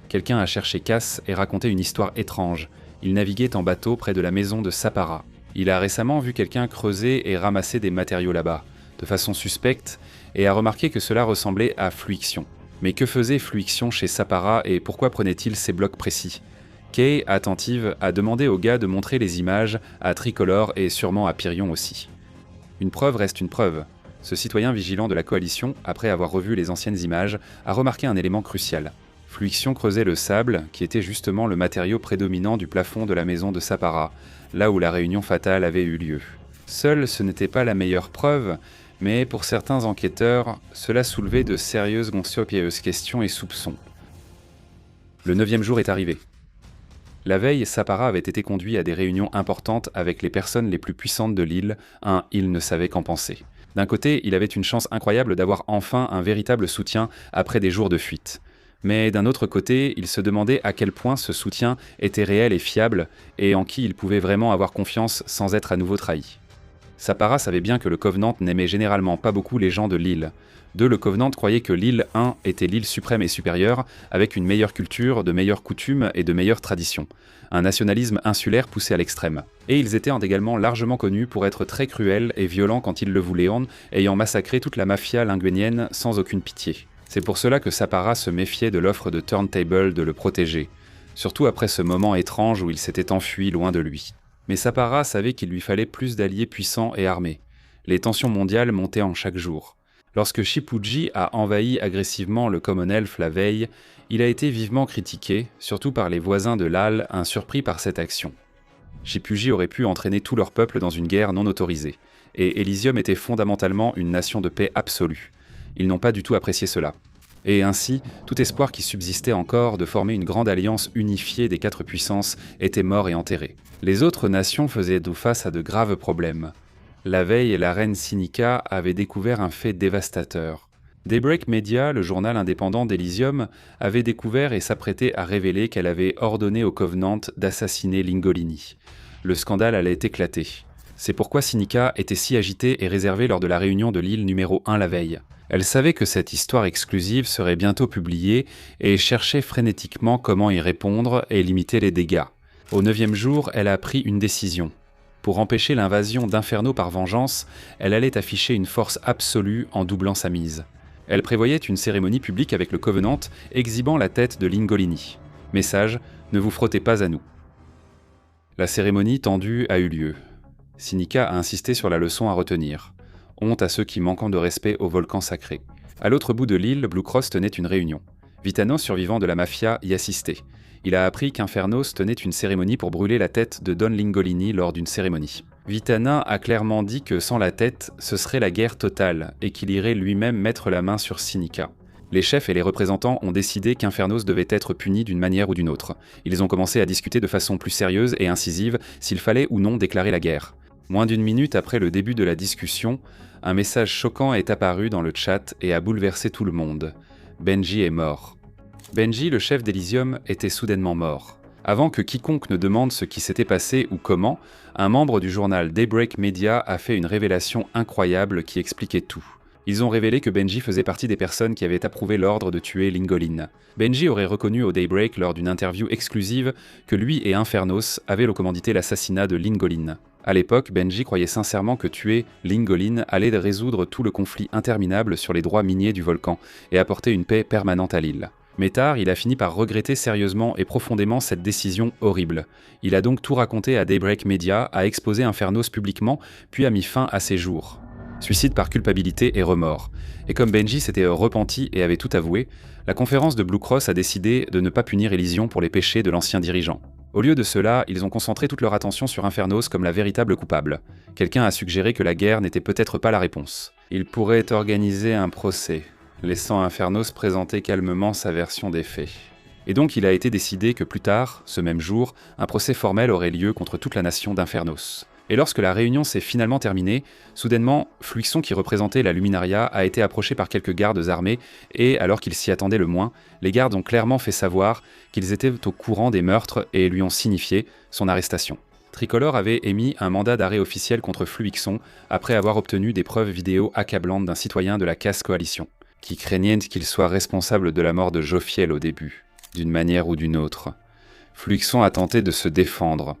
Quelqu'un a cherché Cass et raconté une histoire étrange. Il naviguait en bateau près de la maison de Sapara. Il a récemment vu quelqu'un creuser et ramasser des matériaux là-bas, de façon suspecte, et a remarqué que cela ressemblait à Fluixion. Mais que faisait Fluixion chez Sapara et pourquoi prenait-il ces blocs précis ? Kay, attentive, a demandé au gars de montrer les images à Tricolore et sûrement à Pyrion aussi. Une preuve reste une preuve. Ce citoyen vigilant de la coalition, après avoir revu les anciennes images, a remarqué un élément crucial. Fluixion creusait le sable, qui était justement le matériau prédominant du plafond de la maison de Sapara, là où la réunion fatale avait eu lieu. Seule, ce n'était pas la meilleure preuve, mais pour certains enquêteurs, cela soulevait de sérieuses questions et soupçons. Le 9e jour est arrivé. La veille, Sapara avait été conduit à des réunions importantes avec les personnes les plus puissantes de l'île, il ne savait qu'en penser. D'un côté, il avait une chance incroyable d'avoir enfin un véritable soutien après des jours de fuite. Mais d'un autre côté, il se demandait à quel point ce soutien était réel et fiable, et en qui il pouvait vraiment avoir confiance sans être à nouveau trahi. Sapara savait bien que le Covenant n'aimait généralement pas beaucoup les gens de l'île. Le Covenant croyait que l'île 1 était l'île suprême et supérieure, avec une meilleure culture, de meilleures coutumes et de meilleures traditions. Un nationalisme insulaire poussé à l'extrême. Et ils étaient également largement connus pour être très cruels et violents quand ils le voulaient, ayant massacré toute la mafia linguénienne sans aucune pitié. C'est pour cela que Sapara se méfiait de l'offre de Turntable de le protéger, surtout après ce moment étrange où il s'était enfui loin de lui. Mais Sapara savait qu'il lui fallait plus d'alliés puissants et armés. Les tensions mondiales montaient en chaque jour. Lorsque Shipuji a envahi agressivement le Commonwealth la veille, il a été vivement critiqué, surtout par les voisins de l'Al, surpris par cette action. Shipuji aurait pu entraîner tout leur peuple dans une guerre non autorisée, et Elysium était fondamentalement une nation de paix absolue. Ils n'ont pas du tout apprécié cela. Et ainsi, tout espoir qui subsistait encore de former une grande alliance unifiée des 4 puissances était mort et enterré. Les autres nations faisaient face à de graves problèmes. La veille, la reine Sinica avait découvert un fait dévastateur. Daybreak Media, le journal indépendant d'Elysium, avait découvert et s'apprêtait à révéler qu'elle avait ordonné au Covenant d'assassiner Lingolini. Le scandale allait éclater. C'est pourquoi Sinica était si agitée et réservée lors de la réunion de l'île numéro 1 la veille. Elle savait que cette histoire exclusive serait bientôt publiée et cherchait frénétiquement comment y répondre et limiter les dégâts. Au 9e jour, elle a pris une décision. Pour empêcher l'invasion d'Inferno par vengeance, elle allait afficher une force absolue en doublant sa mise. Elle prévoyait une cérémonie publique avec le Covenant exhibant la tête de Lingolini. Message, ne vous frottez pas à nous. La cérémonie tendue a eu lieu. Sinica a insisté sur la leçon à retenir. Honte à ceux qui manquent de respect au volcan sacré. À l'autre bout de l'île, Blue Cross tenait une réunion. Vitano, survivant de la mafia, y assistait. Il a appris qu'Infernos tenait une cérémonie pour brûler la tête de Don Lingolini lors d'une cérémonie. Vitana a clairement dit que sans la tête, ce serait la guerre totale et qu'il irait lui-même mettre la main sur Sinica. Les chefs et les représentants ont décidé qu'Infernos devait être puni d'une manière ou d'une autre. Ils ont commencé à discuter de façon plus sérieuse et incisive s'il fallait ou non déclarer la guerre. Moins d'une minute après le début de la discussion, un message choquant est apparu dans le chat et a bouleversé tout le monde. Benji est mort. Benji, le chef d'Elysium, était soudainement mort. Avant que quiconque ne demande ce qui s'était passé ou comment, un membre du journal Daybreak Media a fait une révélation incroyable qui expliquait tout. Ils ont révélé que Benji faisait partie des personnes qui avaient approuvé l'ordre de tuer Lingolin. Benji aurait reconnu au Daybreak lors d'une interview exclusive que lui et Infernos avaient commandité l'assassinat de Lingolin. À l'époque, Benji croyait sincèrement que tuer Lingolin allait résoudre tout le conflit interminable sur les droits miniers du volcan et apporter une paix permanente à l'île. Mais tard, il a fini par regretter sérieusement et profondément cette décision horrible. Il a donc tout raconté à Daybreak Media, a exposé Infernos publiquement, puis a mis fin à ses jours. Suicide par culpabilité et remords. Et comme Benji s'était repenti et avait tout avoué, la conférence de Blue Cross a décidé de ne pas punir Elysion pour les péchés de l'ancien dirigeant. Au lieu de cela, ils ont concentré toute leur attention sur Infernos comme la véritable coupable. Quelqu'un a suggéré que la guerre n'était peut-être pas la réponse. Il pourrait organiser un procès, laissant Infernos présenter calmement sa version des faits. Et donc il a été décidé que plus tard, ce même jour, un procès formel aurait lieu contre toute la nation d'Infernos. Et lorsque la réunion s'est finalement terminée, soudainement, Fluixon qui représentait la Luminaria a été approché par quelques gardes armés et, alors qu'il s'y attendait le moins, les gardes ont clairement fait savoir qu'ils étaient au courant des meurtres et lui ont signifié son arrestation. Tricolore avait émis un mandat d'arrêt officiel contre Fluixon après avoir obtenu des preuves vidéo accablantes d'un citoyen de la Casse Coalition, qui craignait qu'il soit responsable de la mort de Jophiel au début, d'une manière ou d'une autre. Fluixon a tenté de se défendre.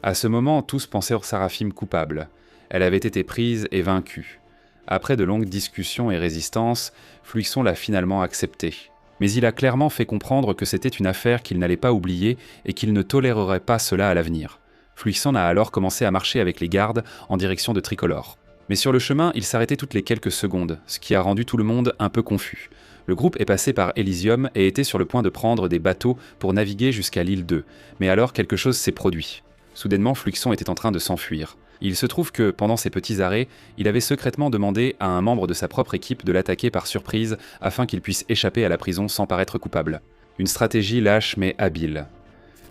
À ce moment, tous pensaient Seraphim coupable. Elle avait été prise et vaincue. Après de longues discussions et résistances, Fluixon l'a finalement acceptée. Mais il a clairement fait comprendre que c'était une affaire qu'il n'allait pas oublier et qu'il ne tolérerait pas cela à l'avenir. Fluixon a alors commencé à marcher avec les gardes en direction de Tricolore. Mais sur le chemin, il s'arrêtait toutes les quelques secondes, ce qui a rendu tout le monde un peu confus. Le groupe est passé par Elysium et était sur le point de prendre des bateaux pour naviguer jusqu'à l'île 2. Mais alors quelque chose s'est produit. Soudainement, Fluixon était en train de s'enfuir. Il se trouve que, pendant ces petits arrêts, il avait secrètement demandé à un membre de sa propre équipe de l'attaquer par surprise afin qu'il puisse échapper à la prison sans paraître coupable. Une stratégie lâche mais habile.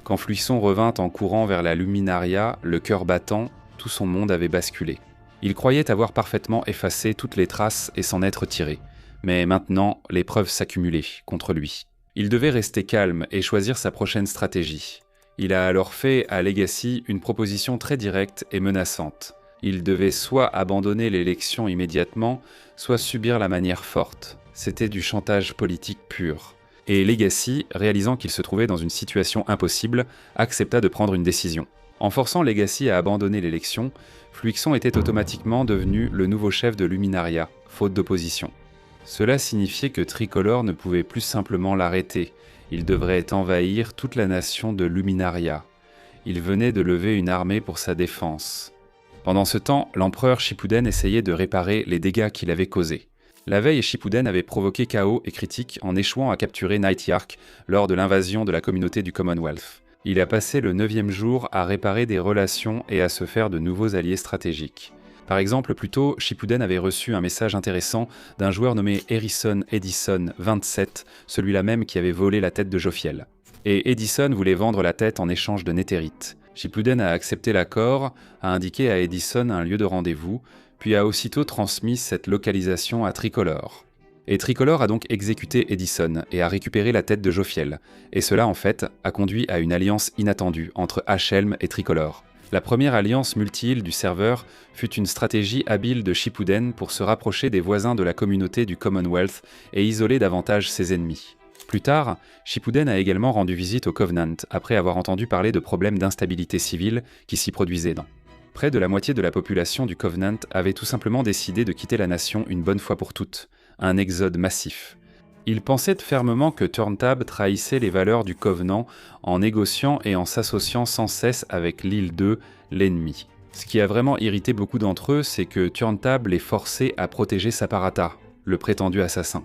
Quand Fluixon revint en courant vers la Luminaria, le cœur battant, tout son monde avait basculé. Il croyait avoir parfaitement effacé toutes les traces et s'en être tiré. Mais maintenant, les preuves s'accumulaient contre lui. Il devait rester calme et choisir sa prochaine stratégie. Il a alors fait à Legacy une proposition très directe et menaçante. Il devait soit abandonner l'élection immédiatement, soit subir la manière forte. C'était du chantage politique pur. Et Legacy, réalisant qu'il se trouvait dans une situation impossible, accepta de prendre une décision. En forçant Legacy à abandonner l'élection, Fluixon était automatiquement devenu le nouveau chef de Luminaria, faute d'opposition. Cela signifiait que Tricolore ne pouvait plus simplement l'arrêter. Il devrait envahir toute la nation de Luminaria. Il venait de lever une armée pour sa défense. Pendant ce temps, l'empereur Shippuden essayait de réparer les dégâts qu'il avait causés. La veille, Shippuden avait provoqué chaos et critique en échouant à capturer Night Yark lors de l'invasion de la communauté du Commonwealth. Il a passé le 9e jour à réparer des relations et à se faire de nouveaux alliés stratégiques. Par exemple, plus tôt, Shippuden avait reçu un message intéressant d'un joueur nommé Harrison Edison 27, celui-là même qui avait volé la tête de Jophiel. Et Edison voulait vendre la tête en échange de Netherite. Shippuden a accepté l'accord, a indiqué à Edison un lieu de rendez-vous, puis a aussitôt transmis cette localisation à Tricolore. Et Tricolore a donc exécuté Edison et a récupéré la tête de Jophiel. Et cela, en fait, a conduit à une alliance inattendue entre H-Helm et Tricolore. La première alliance multi-île du serveur fut une stratégie habile de Shippuden pour se rapprocher des voisins de la communauté du Commonwealth et isoler davantage ses ennemis. Plus tard, Shippuden a également rendu visite au Covenant après avoir entendu parler de problèmes d'instabilité civile qui s'y produisaient. Près de la moitié de la population du Covenant avait tout simplement décidé de quitter la nation une bonne fois pour toutes. un exode massif. Il pensait fermement que Turntab trahissait les valeurs du Covenant en négociant et en s'associant sans cesse avec l'île 2, l'ennemi. Ce qui a vraiment irrité beaucoup d'entre eux, c'est que Turntab les forçait à protéger Saparata, le prétendu assassin.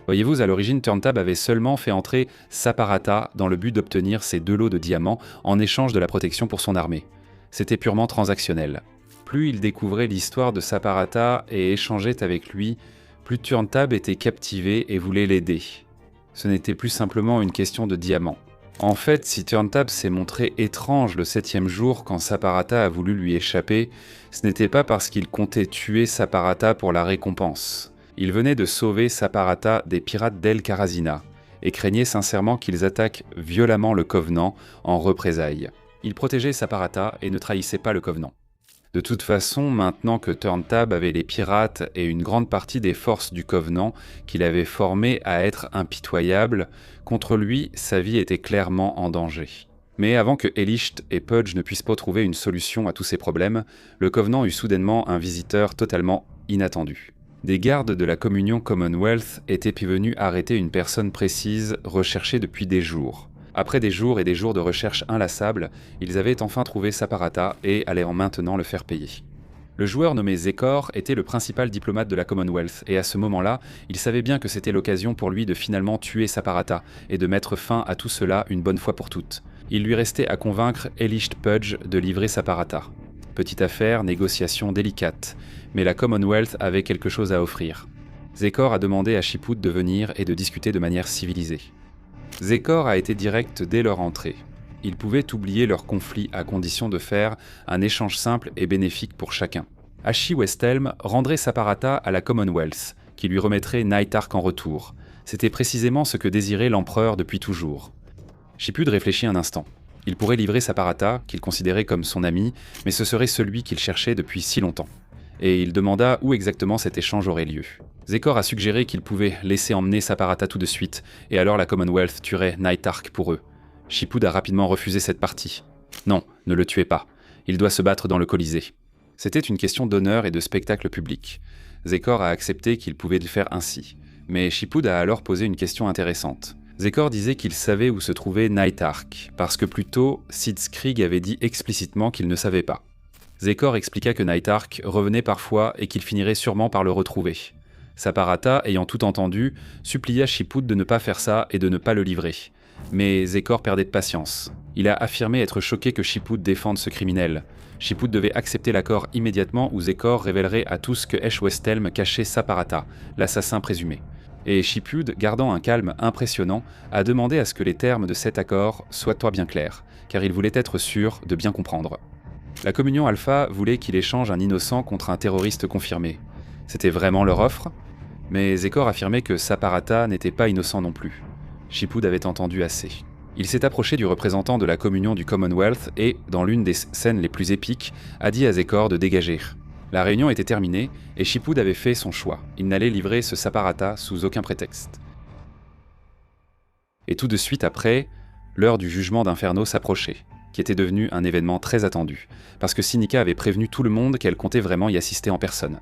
Voyez-vous, à l'origine, Turntab avait seulement fait entrer Saparata dans le but d'obtenir ses 2 lots de diamants en échange de la protection pour son armée. C'était purement transactionnel. Plus il découvrait l'histoire de Saparata et échangeait avec lui, plus Turntab était captivé et voulait l'aider. Ce n'était plus simplement une question de diamants. En fait, si Turntab s'est montré étrange le 7e jour quand Saparata a voulu lui échapper, ce n'était pas parce qu'il comptait tuer Saparata pour la récompense. Il venait de sauver Saparata des pirates d'El Karazina et craignait sincèrement qu'ils attaquent violemment le Covenant en représailles. Il protégeait Saparata et ne trahissait pas le Covenant. De toute façon, maintenant que Turntab avait les pirates et une grande partie des forces du Covenant qu'il avait formées à être impitoyables, contre lui, sa vie était clairement en danger. Mais avant que Elicht et Pudge ne puissent pas trouver une solution à tous ces problèmes, le Covenant eut soudainement un visiteur totalement inattendu. Des gardes de la communion Commonwealth étaient venus arrêter une personne précise recherchée depuis des jours. Après des jours et des jours de recherche inlassables, ils avaient enfin trouvé Saparata et allaient maintenant le faire payer. Le joueur nommé Zekor était le principal diplomate de la Commonwealth, et à ce moment-là, il savait bien que c'était l'occasion pour lui de finalement tuer Saparata et de mettre fin à tout cela une bonne fois pour toutes. Il lui restait à convaincre Elicht Pudge de livrer Saparata. Petite affaire, négociation délicate, mais la Commonwealth avait quelque chose à offrir. Zekor a demandé à Chipud de venir et de discuter de manière civilisée. Zekor a été direct dès leur entrée. Ils pouvaient oublier leur conflit à condition de faire un échange simple et bénéfique pour chacun. Ashi Westelm rendrait Saparata à la Commonwealth, qui lui remettrait Night Ark en retour. C'était précisément ce que désirait l'empereur depuis toujours. Chipud réfléchit un instant. Il pourrait livrer Saparata, qu'il considérait comme son ami, mais ce serait celui qu'il cherchait depuis si longtemps. Et il demanda où exactement cet échange aurait lieu. Zekor a suggéré qu'il pouvait laisser emmener Saparata tout de suite, et alors la Commonwealth tuerait Night Ark pour eux. Chipud a rapidement refusé cette partie. Non, ne le tuez pas. Il doit se battre dans le Colisée. C'était une question d'honneur et de spectacle public. Zekor a accepté qu'il pouvait le faire ainsi. Mais Chipud a alors posé une question intéressante. Zekor disait qu'il savait où se trouvait Night Ark, parce que plus tôt, Sitzkrieg avait dit explicitement qu'il ne savait pas. Zekor expliqua que Night Ark revenait parfois et qu'il finirait sûrement par le retrouver. Saparata, ayant tout entendu, supplia Chipud de ne pas faire ça et de ne pas le livrer. Mais Zekor perdait de patience. Il a affirmé être choqué que Chipud défende ce criminel. Chipud devait accepter l'accord immédiatement où Zekor révélerait à tous que Esh Westelm cachait Saparata, l'assassin présumé. Et Chipud, gardant un calme impressionnant, a demandé à ce que les termes de cet accord soient bien clairs, car il voulait être sûr de bien comprendre. La communion Alpha voulait qu'il échange un innocent contre un terroriste confirmé. C'était vraiment leur offre ? Mais Zekor affirmait que Saparata n'était pas innocent non plus. Chipud avait entendu assez. Il s'est approché du représentant de la communion du Commonwealth et, dans l'une des scènes les plus épiques, a dit à Zekor de dégager. La réunion était terminée et Chipud avait fait son choix. Il n'allait livrer ce Saparata sous aucun prétexte. Et tout de suite après, l'heure du jugement d'Inferno s'approchait, qui était devenu un événement très attendu, parce que Sinica avait prévenu tout le monde qu'elle comptait vraiment y assister en personne.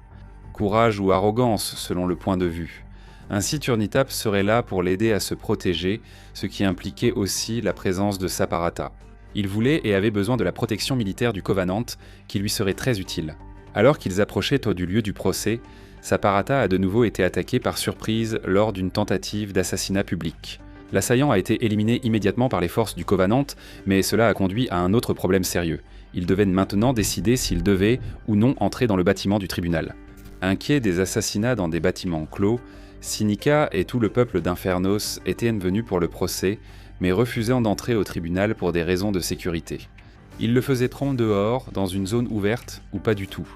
Courage ou arrogance, selon le point de vue. Ainsi, Turnitap serait là pour l'aider à se protéger, ce qui impliquait aussi la présence de Saparata. Il voulait et avait besoin de la protection militaire du Covenant, qui lui serait très utile. Alors qu'ils approchaient du lieu du procès, Saparata a de nouveau été attaqué par surprise lors d'une tentative d'assassinat public. L'assaillant a été éliminé immédiatement par les forces du Covenant, mais cela a conduit à un autre problème sérieux. Il devait maintenant décider s'il devait ou non entrer dans le bâtiment du tribunal. Inquiet des assassinats dans des bâtiments clos, Sinica et tout le peuple d'Infernos étaient venus pour le procès, mais refusant d'entrer au tribunal pour des raisons de sécurité. Ils le faisaient trop dehors, dans une zone ouverte, ou pas du tout.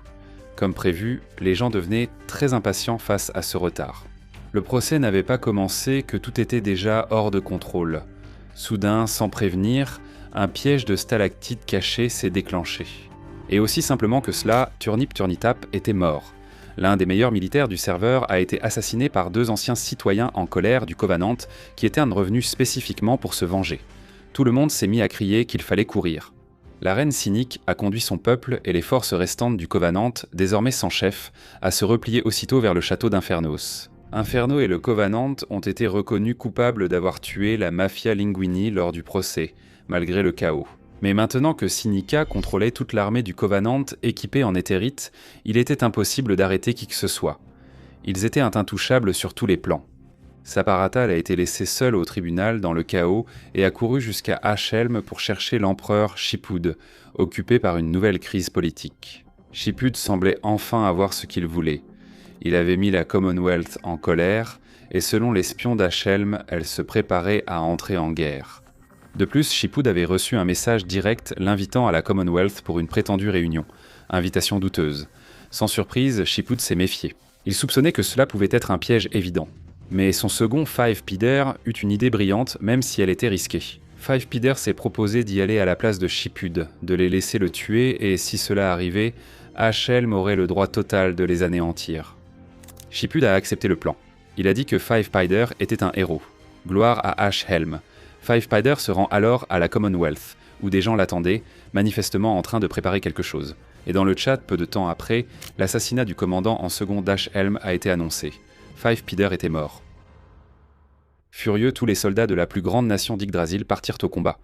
Comme prévu, les gens devenaient très impatients face à ce retard. Le procès n'avait pas commencé que tout était déjà hors de contrôle. Soudain, sans prévenir, un piège de stalactites cachées s'est déclenché. Et aussi simplement que cela, Turnitap était mort. L'un des meilleurs militaires du serveur a été assassiné par 2 anciens citoyens en colère du Covenant qui étaient revenus spécifiquement pour se venger. Tout le monde s'est mis à crier qu'il fallait courir. La reine cynique a conduit son peuple et les forces restantes du Covenant, désormais sans chef, à se replier aussitôt vers le château d'Infernos. Inferno et le Covenant ont été reconnus coupables d'avoir tué la mafia Linguini lors du procès, malgré le chaos. Mais maintenant que Sinica contrôlait toute l'armée du Covenant équipée en éthérite, il était impossible d'arrêter qui que ce soit. Ils étaient intouchables sur tous les plans. Saparatal a été laissé seul au tribunal dans le chaos et a couru jusqu'à Ashelm pour chercher l'empereur Shipud, occupé par une nouvelle crise politique. Shipud semblait enfin avoir ce qu'il voulait. Il avait mis la Commonwealth en colère, et selon l'espion d'Ashelm, elle se préparait à entrer en guerre. De plus, Shipud avait reçu un message direct l'invitant à la Commonwealth pour une prétendue réunion. Invitation douteuse. Sans surprise, Shipud s'est méfié. Il soupçonnait que cela pouvait être un piège évident. Mais son second, Five Pider, eut une idée brillante, même si elle était risquée. Five Pider s'est proposé d'y aller à la place de Shipud, de les laisser le tuer, et si cela arrivait, Ashelm aurait le droit total de les anéantir. Shipud a accepté le plan. Il a dit que Five Pider était un héros. Gloire à Ashelm. Five Pider se rend alors à la Commonwealth, où des gens l'attendaient, manifestement en train de préparer quelque chose. Et dans le chat, peu de temps après, l'assassinat du commandant en second d'Ashelm a été annoncé. Five Pider était mort. Furieux, tous les soldats de la plus grande nation d'Yggdrasil partirent au combat.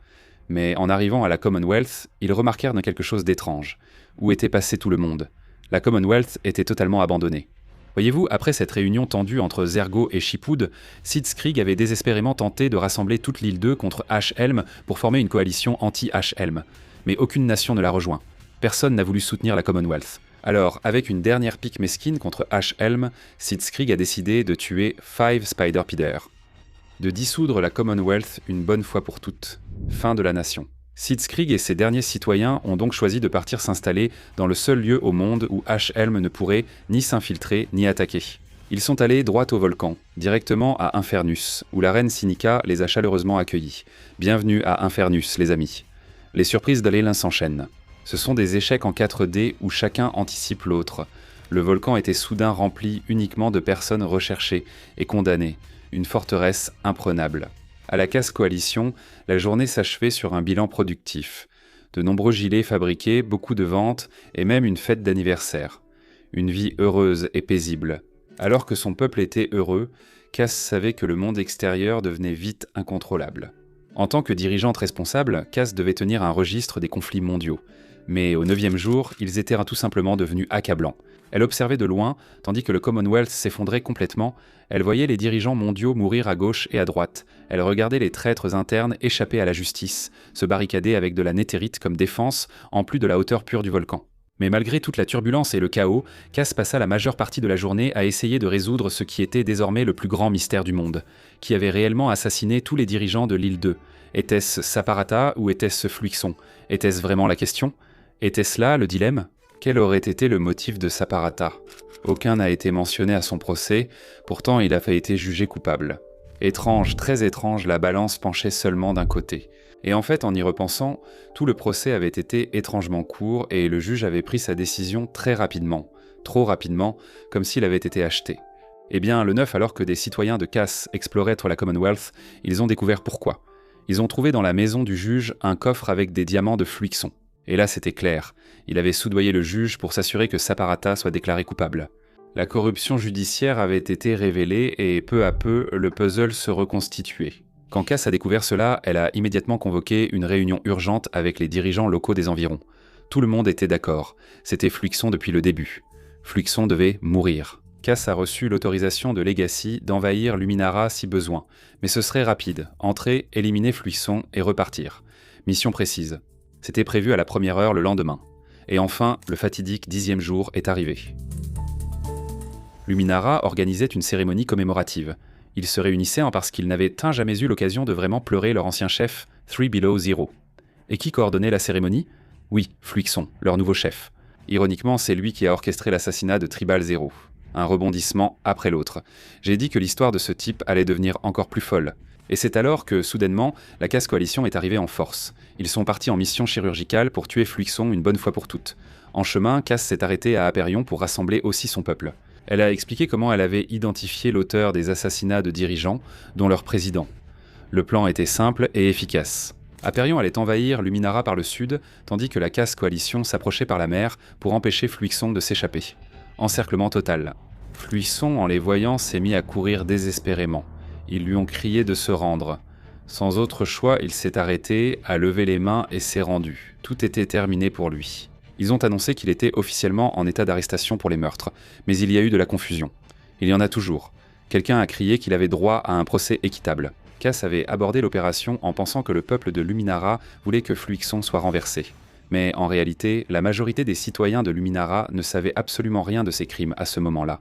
Mais en arrivant à la Commonwealth, ils remarquèrent quelque chose d'étrange. Où était passé tout le monde? La Commonwealth était totalement abandonnée. Voyez-vous, après cette réunion tendue entre Zergo et Shipud, Sitzkrieg avait désespérément tenté de rassembler toute l'île 2 contre Ashelm pour former une coalition anti-Ashelm. Mais aucune nation ne l'a rejoint. Personne n'a voulu soutenir la Commonwealth. Alors, avec une dernière pique mesquine contre Ashelm, Sitzkrieg a décidé de tuer Five Spider Pider. De dissoudre la Commonwealth une bonne fois pour toutes. Fin de la nation. Sitzkrieg et ses derniers citoyens ont donc choisi de partir s'installer dans le seul lieu au monde où Ashelm ne pourrait ni s'infiltrer ni attaquer. Ils sont allés droit au volcan, directement à Infernus, où la reine Sinica les a chaleureusement accueillis. Bienvenue à Infernus, les amis. Les surprises d'Alélin s'enchaînent. Ce sont des échecs en 4D où chacun anticipe l'autre. Le volcan était soudain rempli uniquement de personnes recherchées et condamnées. Une forteresse imprenable. À la casse coalition, la journée s'achevait sur un bilan productif. De nombreux gilets fabriqués, beaucoup de ventes et même une fête d'anniversaire. Une vie heureuse et paisible. Alors que son peuple était heureux, Cass savait que le monde extérieur devenait vite incontrôlable. En tant que dirigeante responsable, Cass devait tenir un registre des conflits mondiaux. Mais au 9e jour, ils étaient tout simplement devenus accablants. Elle observait de loin, tandis que le Commonwealth s'effondrait complètement. Elle voyait les dirigeants mondiaux mourir à gauche et à droite. Elle regardait les traîtres internes échapper à la justice, se barricader avec de la néthérite comme défense, en plus de la hauteur pure du volcan. Mais malgré toute la turbulence et le chaos, Cass passa la majeure partie de la journée à essayer de résoudre ce qui était désormais le plus grand mystère du monde. Qui avait réellement assassiné tous les dirigeants de l'île 2? Était-ce Saparata ou était-ce Fluixon? Était-ce vraiment la question? Était-ce là le dilemme? Quel aurait été le motif de Saparata? Aucun n'a été mentionné à son procès, pourtant il a été jugé coupable. Étrange, très étrange, la balance penchait seulement d'un côté. Et en fait, en y repensant, tout le procès avait été étrangement court et le juge avait pris sa décision très rapidement, trop rapidement, comme s'il avait été acheté. Eh bien, le 9, alors que des citoyens de Cass exploraient la Commonwealth, ils ont découvert pourquoi. Ils ont trouvé dans la maison du juge un coffre avec des diamants de Fluixon. Et là, c'était clair. Il avait soudoyé le juge pour s'assurer que Saparata soit déclaré coupable. La corruption judiciaire avait été révélée et peu à peu, le puzzle se reconstituait. Quand Cass a découvert cela, elle a immédiatement convoqué une réunion urgente avec les dirigeants locaux des environs. Tout le monde était d'accord. C'était Fluixon depuis le début. Fluixon devait mourir. Cass a reçu l'autorisation de Legacy d'envahir Luminara si besoin. Mais ce serait rapide. Entrer, éliminer Fluixon et repartir. Mission précise. C'était prévu à la première heure le lendemain. Et enfin, le fatidique 10e jour est arrivé. Luminara organisait une cérémonie commémorative. Ils se réunissaient parce qu'ils n'avaient jamais eu l'occasion de vraiment pleurer leur ancien chef, Three Below Zero. Et qui coordonnait la cérémonie? Oui, Fluixon, leur nouveau chef. Ironiquement, c'est lui qui a orchestré l'assassinat de Tribal Zero. Un rebondissement après l'autre. J'ai dit que l'histoire de ce type allait devenir encore plus folle. Et c'est alors que, soudainement, la casse coalition est arrivée en force. Ils sont partis en mission chirurgicale pour tuer Fluixon une bonne fois pour toutes. En chemin, Cass s'est arrêtée à Aperion pour rassembler aussi son peuple. Elle a expliqué comment elle avait identifié l'auteur des assassinats de dirigeants, dont leur président. Le plan était simple et efficace. Aperion allait envahir Luminara par le sud, tandis que la casse coalition s'approchait par la mer pour empêcher Fluixon de s'échapper. Encerclement total. Fluixon, en les voyant, s'est mis à courir désespérément. Ils lui ont crié de se rendre. Sans autre choix, il s'est arrêté, a levé les mains et s'est rendu. Tout était terminé pour lui. Ils ont annoncé qu'il était officiellement en état d'arrestation pour les meurtres, mais il y a eu de la confusion. Il y en a toujours. Quelqu'un a crié qu'il avait droit à un procès équitable. Cass avait abordé l'opération en pensant que le peuple de Luminara voulait que Fluixon soit renversé. Mais en réalité, la majorité des citoyens de Luminara ne savaient absolument rien de ces crimes à ce moment-là.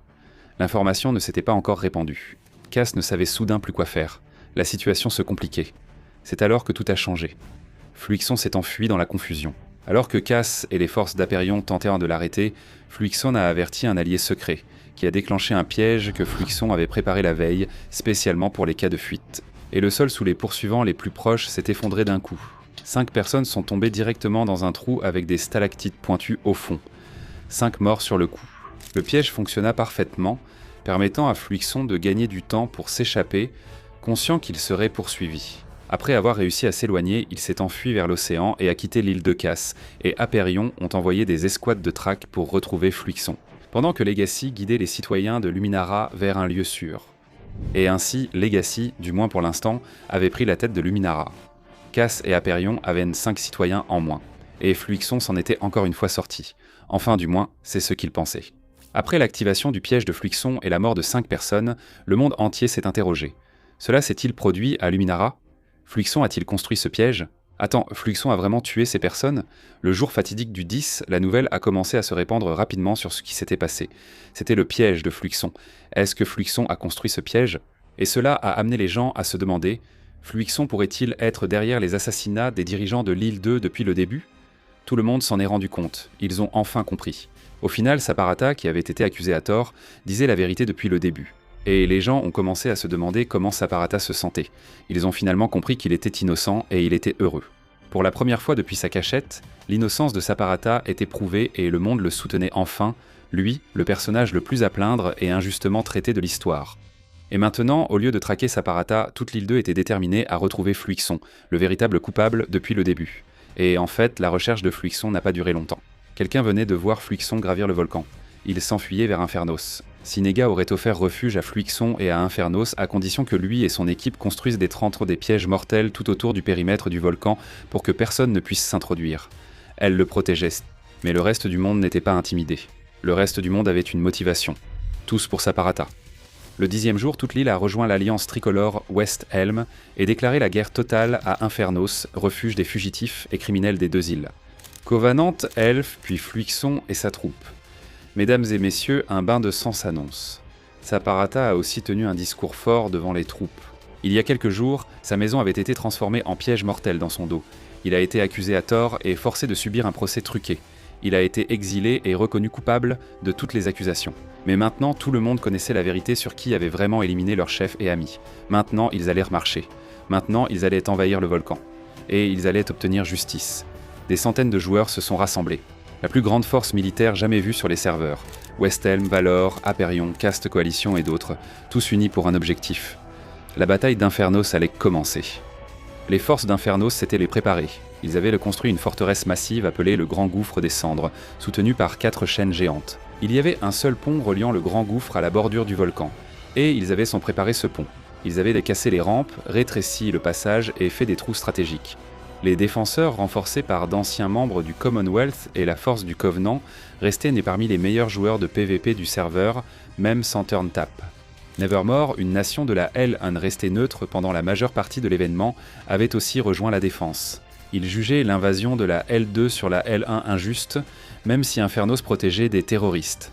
L'information ne s'était pas encore répandue. Cass ne savait soudain plus quoi faire. La situation se compliquait. C'est alors que tout a changé. Fluixon s'est enfui dans la confusion. Alors que Cass et les forces d'Aperion tentèrent de l'arrêter, Fluixon a averti un allié secret, qui a déclenché un piège que Fluixon avait préparé la veille, spécialement pour les cas de fuite. Et le sol sous les poursuivants les plus proches s'est effondré d'un coup. 5 personnes sont tombées directement dans un trou avec des stalactites pointues au fond. 5 morts sur le coup. Le piège fonctionna parfaitement, permettant à Fluixon de gagner du temps pour s'échapper, conscient qu'il serait poursuivi. Après avoir réussi à s'éloigner, il s'est enfui vers l'océan et a quitté l'île de Cass, et Aperion ont envoyé des escouades de traque pour retrouver Fluixon, pendant que Legacy guidait les citoyens de Luminara vers un lieu sûr. Et ainsi, Legacy, du moins pour l'instant, avait pris la tête de Luminara. Cass et Aperion avaient 5 citoyens en moins, et Fluixon s'en était encore une fois sorti. Enfin, du moins, c'est ce qu'il pensait. Après l'activation du piège de Fluixon et la mort de 5 personnes, le monde entier s'est interrogé. Cela s'est-il produit à Luminara ? Fluixon a-t-il construit ce piège ? Attends, Fluixon a vraiment tué ces personnes ? Le jour fatidique du 10, la nouvelle a commencé à se répandre rapidement sur ce qui s'était passé. C'était le piège de Fluixon. Est-ce que Fluixon a construit ce piège ? Et cela a amené les gens à se demander, Fluixon pourrait-il être derrière les assassinats des dirigeants de l'île 2 depuis le début ? Tout le monde s'en est rendu compte. Ils ont enfin compris. Au final, Saparata, qui avait été accusé à tort, disait la vérité depuis le début. Et les gens ont commencé à se demander comment Saparata se sentait. Ils ont finalement compris qu'il était innocent et il était heureux. Pour la première fois depuis sa cachette, l'innocence de Saparata était prouvée et le monde le soutenait enfin, lui, le personnage le plus à plaindre et injustement traité de l'histoire. Et maintenant, au lieu de traquer Saparata, toute l'île 2 était déterminée à retrouver Fluixon, le véritable coupable depuis le début. Et en fait, la recherche de Fluixon n'a pas duré longtemps. Quelqu'un venait de voir Fluixon gravir le volcan. Il s'enfuyait vers Infernos. Sinéga aurait offert refuge à Fluixon et à Infernos à condition que lui et son équipe construisent des pièges mortels tout autour du périmètre du volcan pour que personne ne puisse s'introduire. Elle le protégeait, mais le reste du monde n'était pas intimidé. Le reste du monde avait une motivation. Tous pour Saparata. Le 10e jour, toute l'île a rejoint l'alliance tricolore West Helm et déclaré la guerre totale à Infernos, refuge des fugitifs et criminels des 2 îles. Covenant, Elf, puis Fluixon et sa troupe. Mesdames et messieurs, un bain de sang s'annonce. Saparata a aussi tenu un discours fort devant les troupes. Il y a quelques jours, sa maison avait été transformée en piège mortel dans son dos. Il a été accusé à tort et forcé de subir un procès truqué. Il a été exilé et reconnu coupable de toutes les accusations. Mais maintenant, tout le monde connaissait la vérité sur qui avait vraiment éliminé leur chef et ami. Maintenant, ils allaient marcher. Maintenant, ils allaient envahir le volcan. Et ils allaient obtenir justice. Des centaines de joueurs se sont rassemblés. La plus grande force militaire jamais vue sur les serveurs. Westhelm, Valor, Aperion, Caste Coalition et d'autres, tous unis pour un objectif. La bataille d'Infernos allait commencer. Les forces d'Infernos s'étaient les préparées. Ils avaient construit une forteresse massive appelée le Grand Gouffre des Cendres, soutenue par 4 chaînes géantes. Il y avait un seul pont reliant le Grand Gouffre à la bordure du volcan. Et ils avaient préparé ce pont. Ils avaient cassé les rampes, rétréci le passage et fait des trous stratégiques. Les défenseurs, renforcés par d'anciens membres du Commonwealth et la force du Covenant, restaient parmi les meilleurs joueurs de PvP du serveur, même sans turn tap. Nevermore, une nation de la L1 restée neutre pendant la majeure partie de l'événement, avait aussi rejoint la défense. Ils jugeaient l'invasion de la L2 sur la L1 injuste, même si Infernos protégeait des terroristes.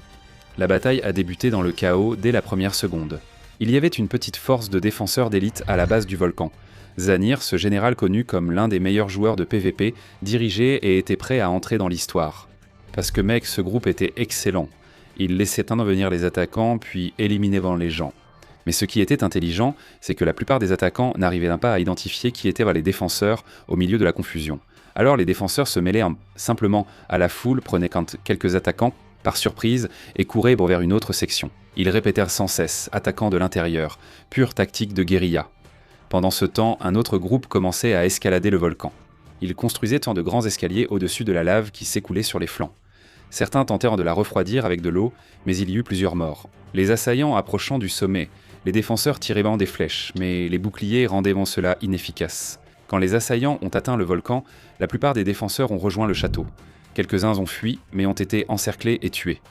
La bataille a débuté dans le chaos dès la première seconde. Il y avait une petite force de défenseurs d'élite à la base du volcan. Zanir, ce général connu comme l'un des meilleurs joueurs de PvP, dirigeait et était prêt à entrer dans l'histoire. Parce que mec, ce groupe était excellent. Il laissait intervenir les attaquants, puis éliminait les gens. Mais ce qui était intelligent, c'est que la plupart des attaquants n'arrivaient pas à identifier qui étaient les défenseurs au milieu de la confusion. Alors les défenseurs se mêlaient simplement à la foule, prenaient quelques attaquants par surprise et couraient vers une autre section. Ils répétèrent sans cesse, attaquant de l'intérieur, pure tactique de guérilla. Pendant ce temps, un autre groupe commençait à escalader le volcan. Ils construisaient de grands escaliers au-dessus de la lave qui s'écoulait sur les flancs. Certains tentèrent de la refroidir avec de l'eau, mais il y eut plusieurs morts. Les assaillants approchant du sommet, les défenseurs tiraient des flèches, mais les boucliers rendaient cela inefficace. Quand les assaillants ont atteint le volcan, la plupart des défenseurs ont rejoint le château. Quelques-uns ont fui, mais ont été encerclés et tués.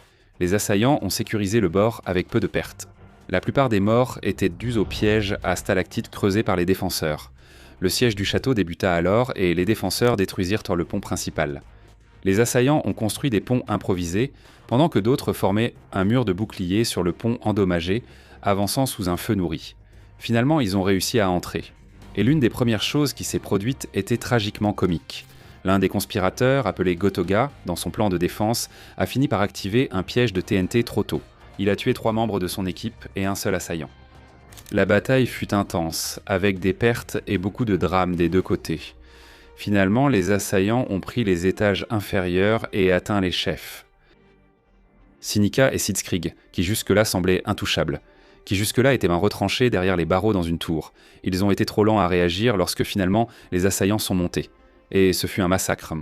Les assaillants ont sécurisé le bord avec peu de pertes. La plupart des morts étaient dus aux pièges à stalactites creusés par les défenseurs. Le siège du château débuta alors et les défenseurs détruisirent le pont principal. Les assaillants ont construit des ponts improvisés, pendant que d'autres formaient un mur de boucliers sur le pont endommagé, avançant sous un feu nourri. Finalement, ils ont réussi à entrer. Et l'une des premières choses qui s'est produite était tragiquement comique. L'un des conspirateurs, appelé Gotoga, dans son plan de défense, a fini par activer un piège de TNT trop tôt. Il a tué 3 membres de son équipe et un seul assaillant. La bataille fut intense, avec des pertes et beaucoup de drames des deux côtés. Finalement, les assaillants ont pris les étages inférieurs et atteint les chefs. Sinica et Sitzkrieg, qui jusque-là semblaient intouchables, qui jusque-là étaient retranchés derrière les barreaux dans une tour. Ils ont été trop lents à réagir lorsque finalement les assaillants sont montés. Et ce fut un massacre.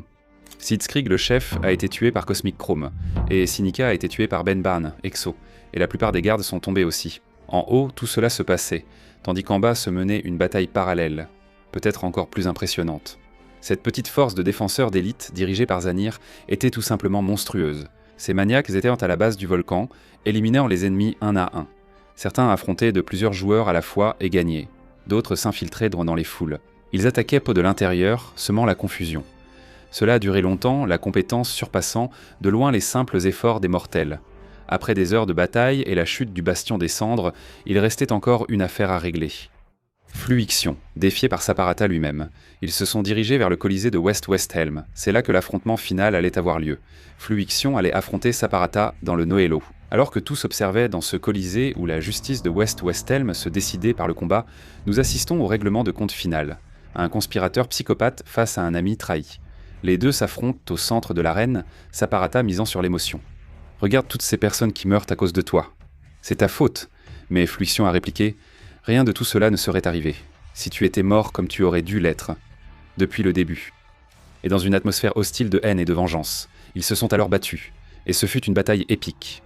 Sitzkrieg, le chef, a été tué par Cosmic Chrome, et Sinica a été tué par Ben Barn, Exo, et la plupart des gardes sont tombés aussi. En haut, tout cela se passait, tandis qu'en bas se menait une bataille parallèle, peut-être encore plus impressionnante. Cette petite force de défenseurs d'élite, dirigée par Zanir, était tout simplement monstrueuse. Ces maniaques étaient à la base du volcan, éliminant les ennemis un à un. Certains affrontaient de plusieurs joueurs à la fois et gagnaient. D'autres s'infiltraient dans les foules. Ils attaquaient de l'intérieur, semant la confusion. Cela a duré longtemps, la compétence surpassant de loin les simples efforts des mortels. Après des heures de bataille et la chute du bastion des cendres, il restait encore une affaire à régler. Fluixion, défié par Saparata lui-même. Ils se sont dirigés vers le Colisée de West-Westhelm. C'est là que l'affrontement final allait avoir lieu. Fluixion allait affronter Saparata dans le Noëlo. Alors que tout s'observait dans ce Colisée où la justice de West-Westhelm se décidait par le combat, nous assistons au règlement de compte final. Un conspirateur psychopathe face à un ami trahi. Les deux s'affrontent au centre de l'arène, Saparata misant sur l'émotion. « Regarde toutes ces personnes qui meurent à cause de toi. C'est ta faute. » Mais Fluixion a répliqué « Rien de tout cela ne serait arrivé, si tu étais mort comme tu aurais dû l'être, depuis le début. » Et dans une atmosphère hostile de haine et de vengeance, ils se sont alors battus, et ce fut une bataille épique.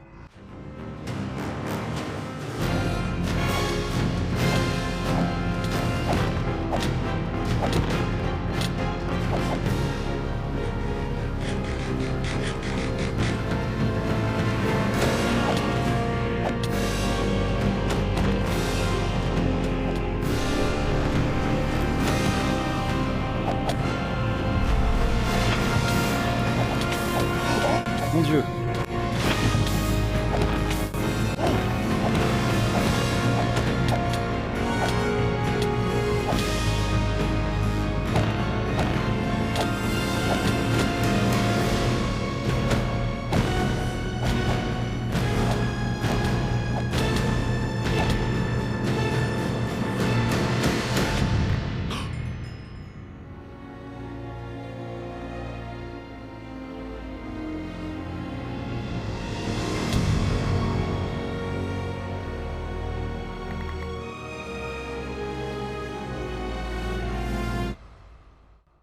Mon Dieu!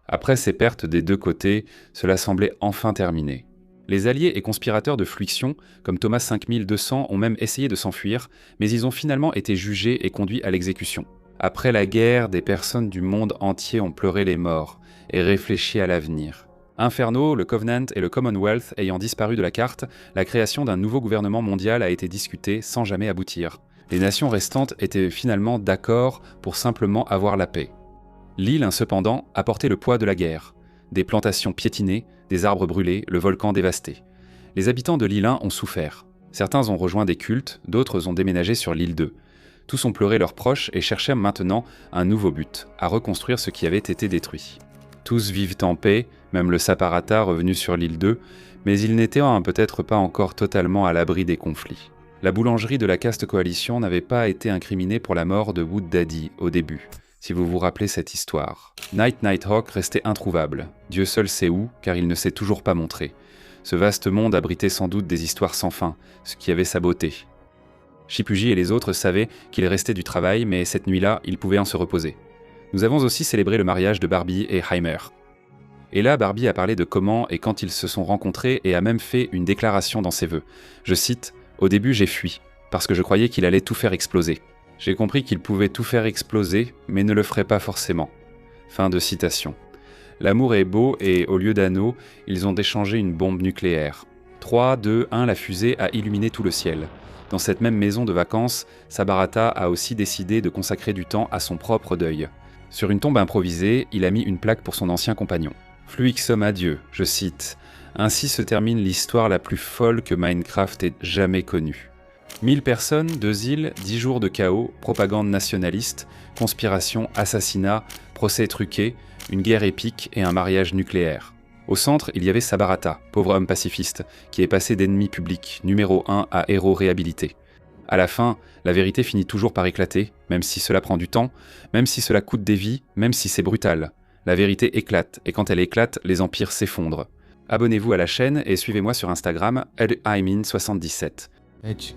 Après ces pertes des deux côtés, cela semblait enfin terminé. Les alliés et conspirateurs de Fluixion, comme Thomas 5200, ont même essayé de s'enfuir, mais ils ont finalement été jugés et conduits à l'exécution. Après la guerre, des personnes du monde entier ont pleuré les morts et réfléchi à l'avenir. Inferno, le Covenant et le Commonwealth ayant disparu de la carte, la création d'un nouveau gouvernement mondial a été discutée sans jamais aboutir. Les nations restantes étaient finalement d'accord pour simplement avoir la paix. L'île, cependant, a porté le poids de la guerre. Des plantations piétinées, des arbres brûlés, le volcan dévasté. Les habitants de l'île 1 ont souffert. Certains ont rejoint des cultes, d'autres ont déménagé sur l'île 2. Tous ont pleuré leurs proches et cherchèrent maintenant un nouveau but, à reconstruire ce qui avait été détruit. Tous vivent en paix, même le Saparata revenu sur l'île 2, mais il n'était peut-être pas encore totalement à l'abri des conflits. La boulangerie de la Caste Coalition n'avait pas été incriminée pour la mort de Wood Daddy au début, si vous vous rappelez cette histoire. Nighthawk restait introuvable. Dieu seul sait où, car il ne s'est toujours pas montré. Ce vaste monde abritait sans doute des histoires sans fin, ce qui avait sa beauté. Shipuji et les autres savaient qu'il restait du travail, mais cette nuit-là, ils pouvaient se reposer. Nous avons aussi célébré le mariage de Barbie et Heimer. Et là, Barbie a parlé de comment et quand ils se sont rencontrés et a même fait une déclaration dans ses vœux. Je cite « Au début, j'ai fui. parce que je croyais qu'il allait tout faire exploser. J'ai compris qu'il pouvait tout faire exploser, mais ne le ferait pas forcément. » Fin de citation. L'amour est beau et, au lieu d'anneaux, ils ont échangé une bombe nucléaire. 3, 2, 1, la fusée a illuminé tout le ciel. Dans cette même maison de vacances, Sabarata a aussi décidé de consacrer du temps à son propre deuil. Sur une tombe improvisée, il a mis une plaque pour son ancien compagnon. Fluixum adieu, je cite. Ainsi se termine l'histoire la plus folle que Minecraft ait jamais connue. 1000 personnes, 2 îles, 10 jours de chaos, propagande nationaliste, conspiration, assassinat, procès truqués, une guerre épique et un mariage nucléaire. Au centre, il y avait Sabarata, pauvre homme pacifiste, qui est passé d'ennemi public, numéro 1 à héros réhabilité. À la fin, la vérité finit toujours par éclater, même si cela prend du temps, même si cela coûte des vies, même si c'est brutal. La vérité éclate, et quand elle éclate, les empires s'effondrent. Abonnez-vous à la chaîne et suivez-moi sur Instagram, LImin77. Edge.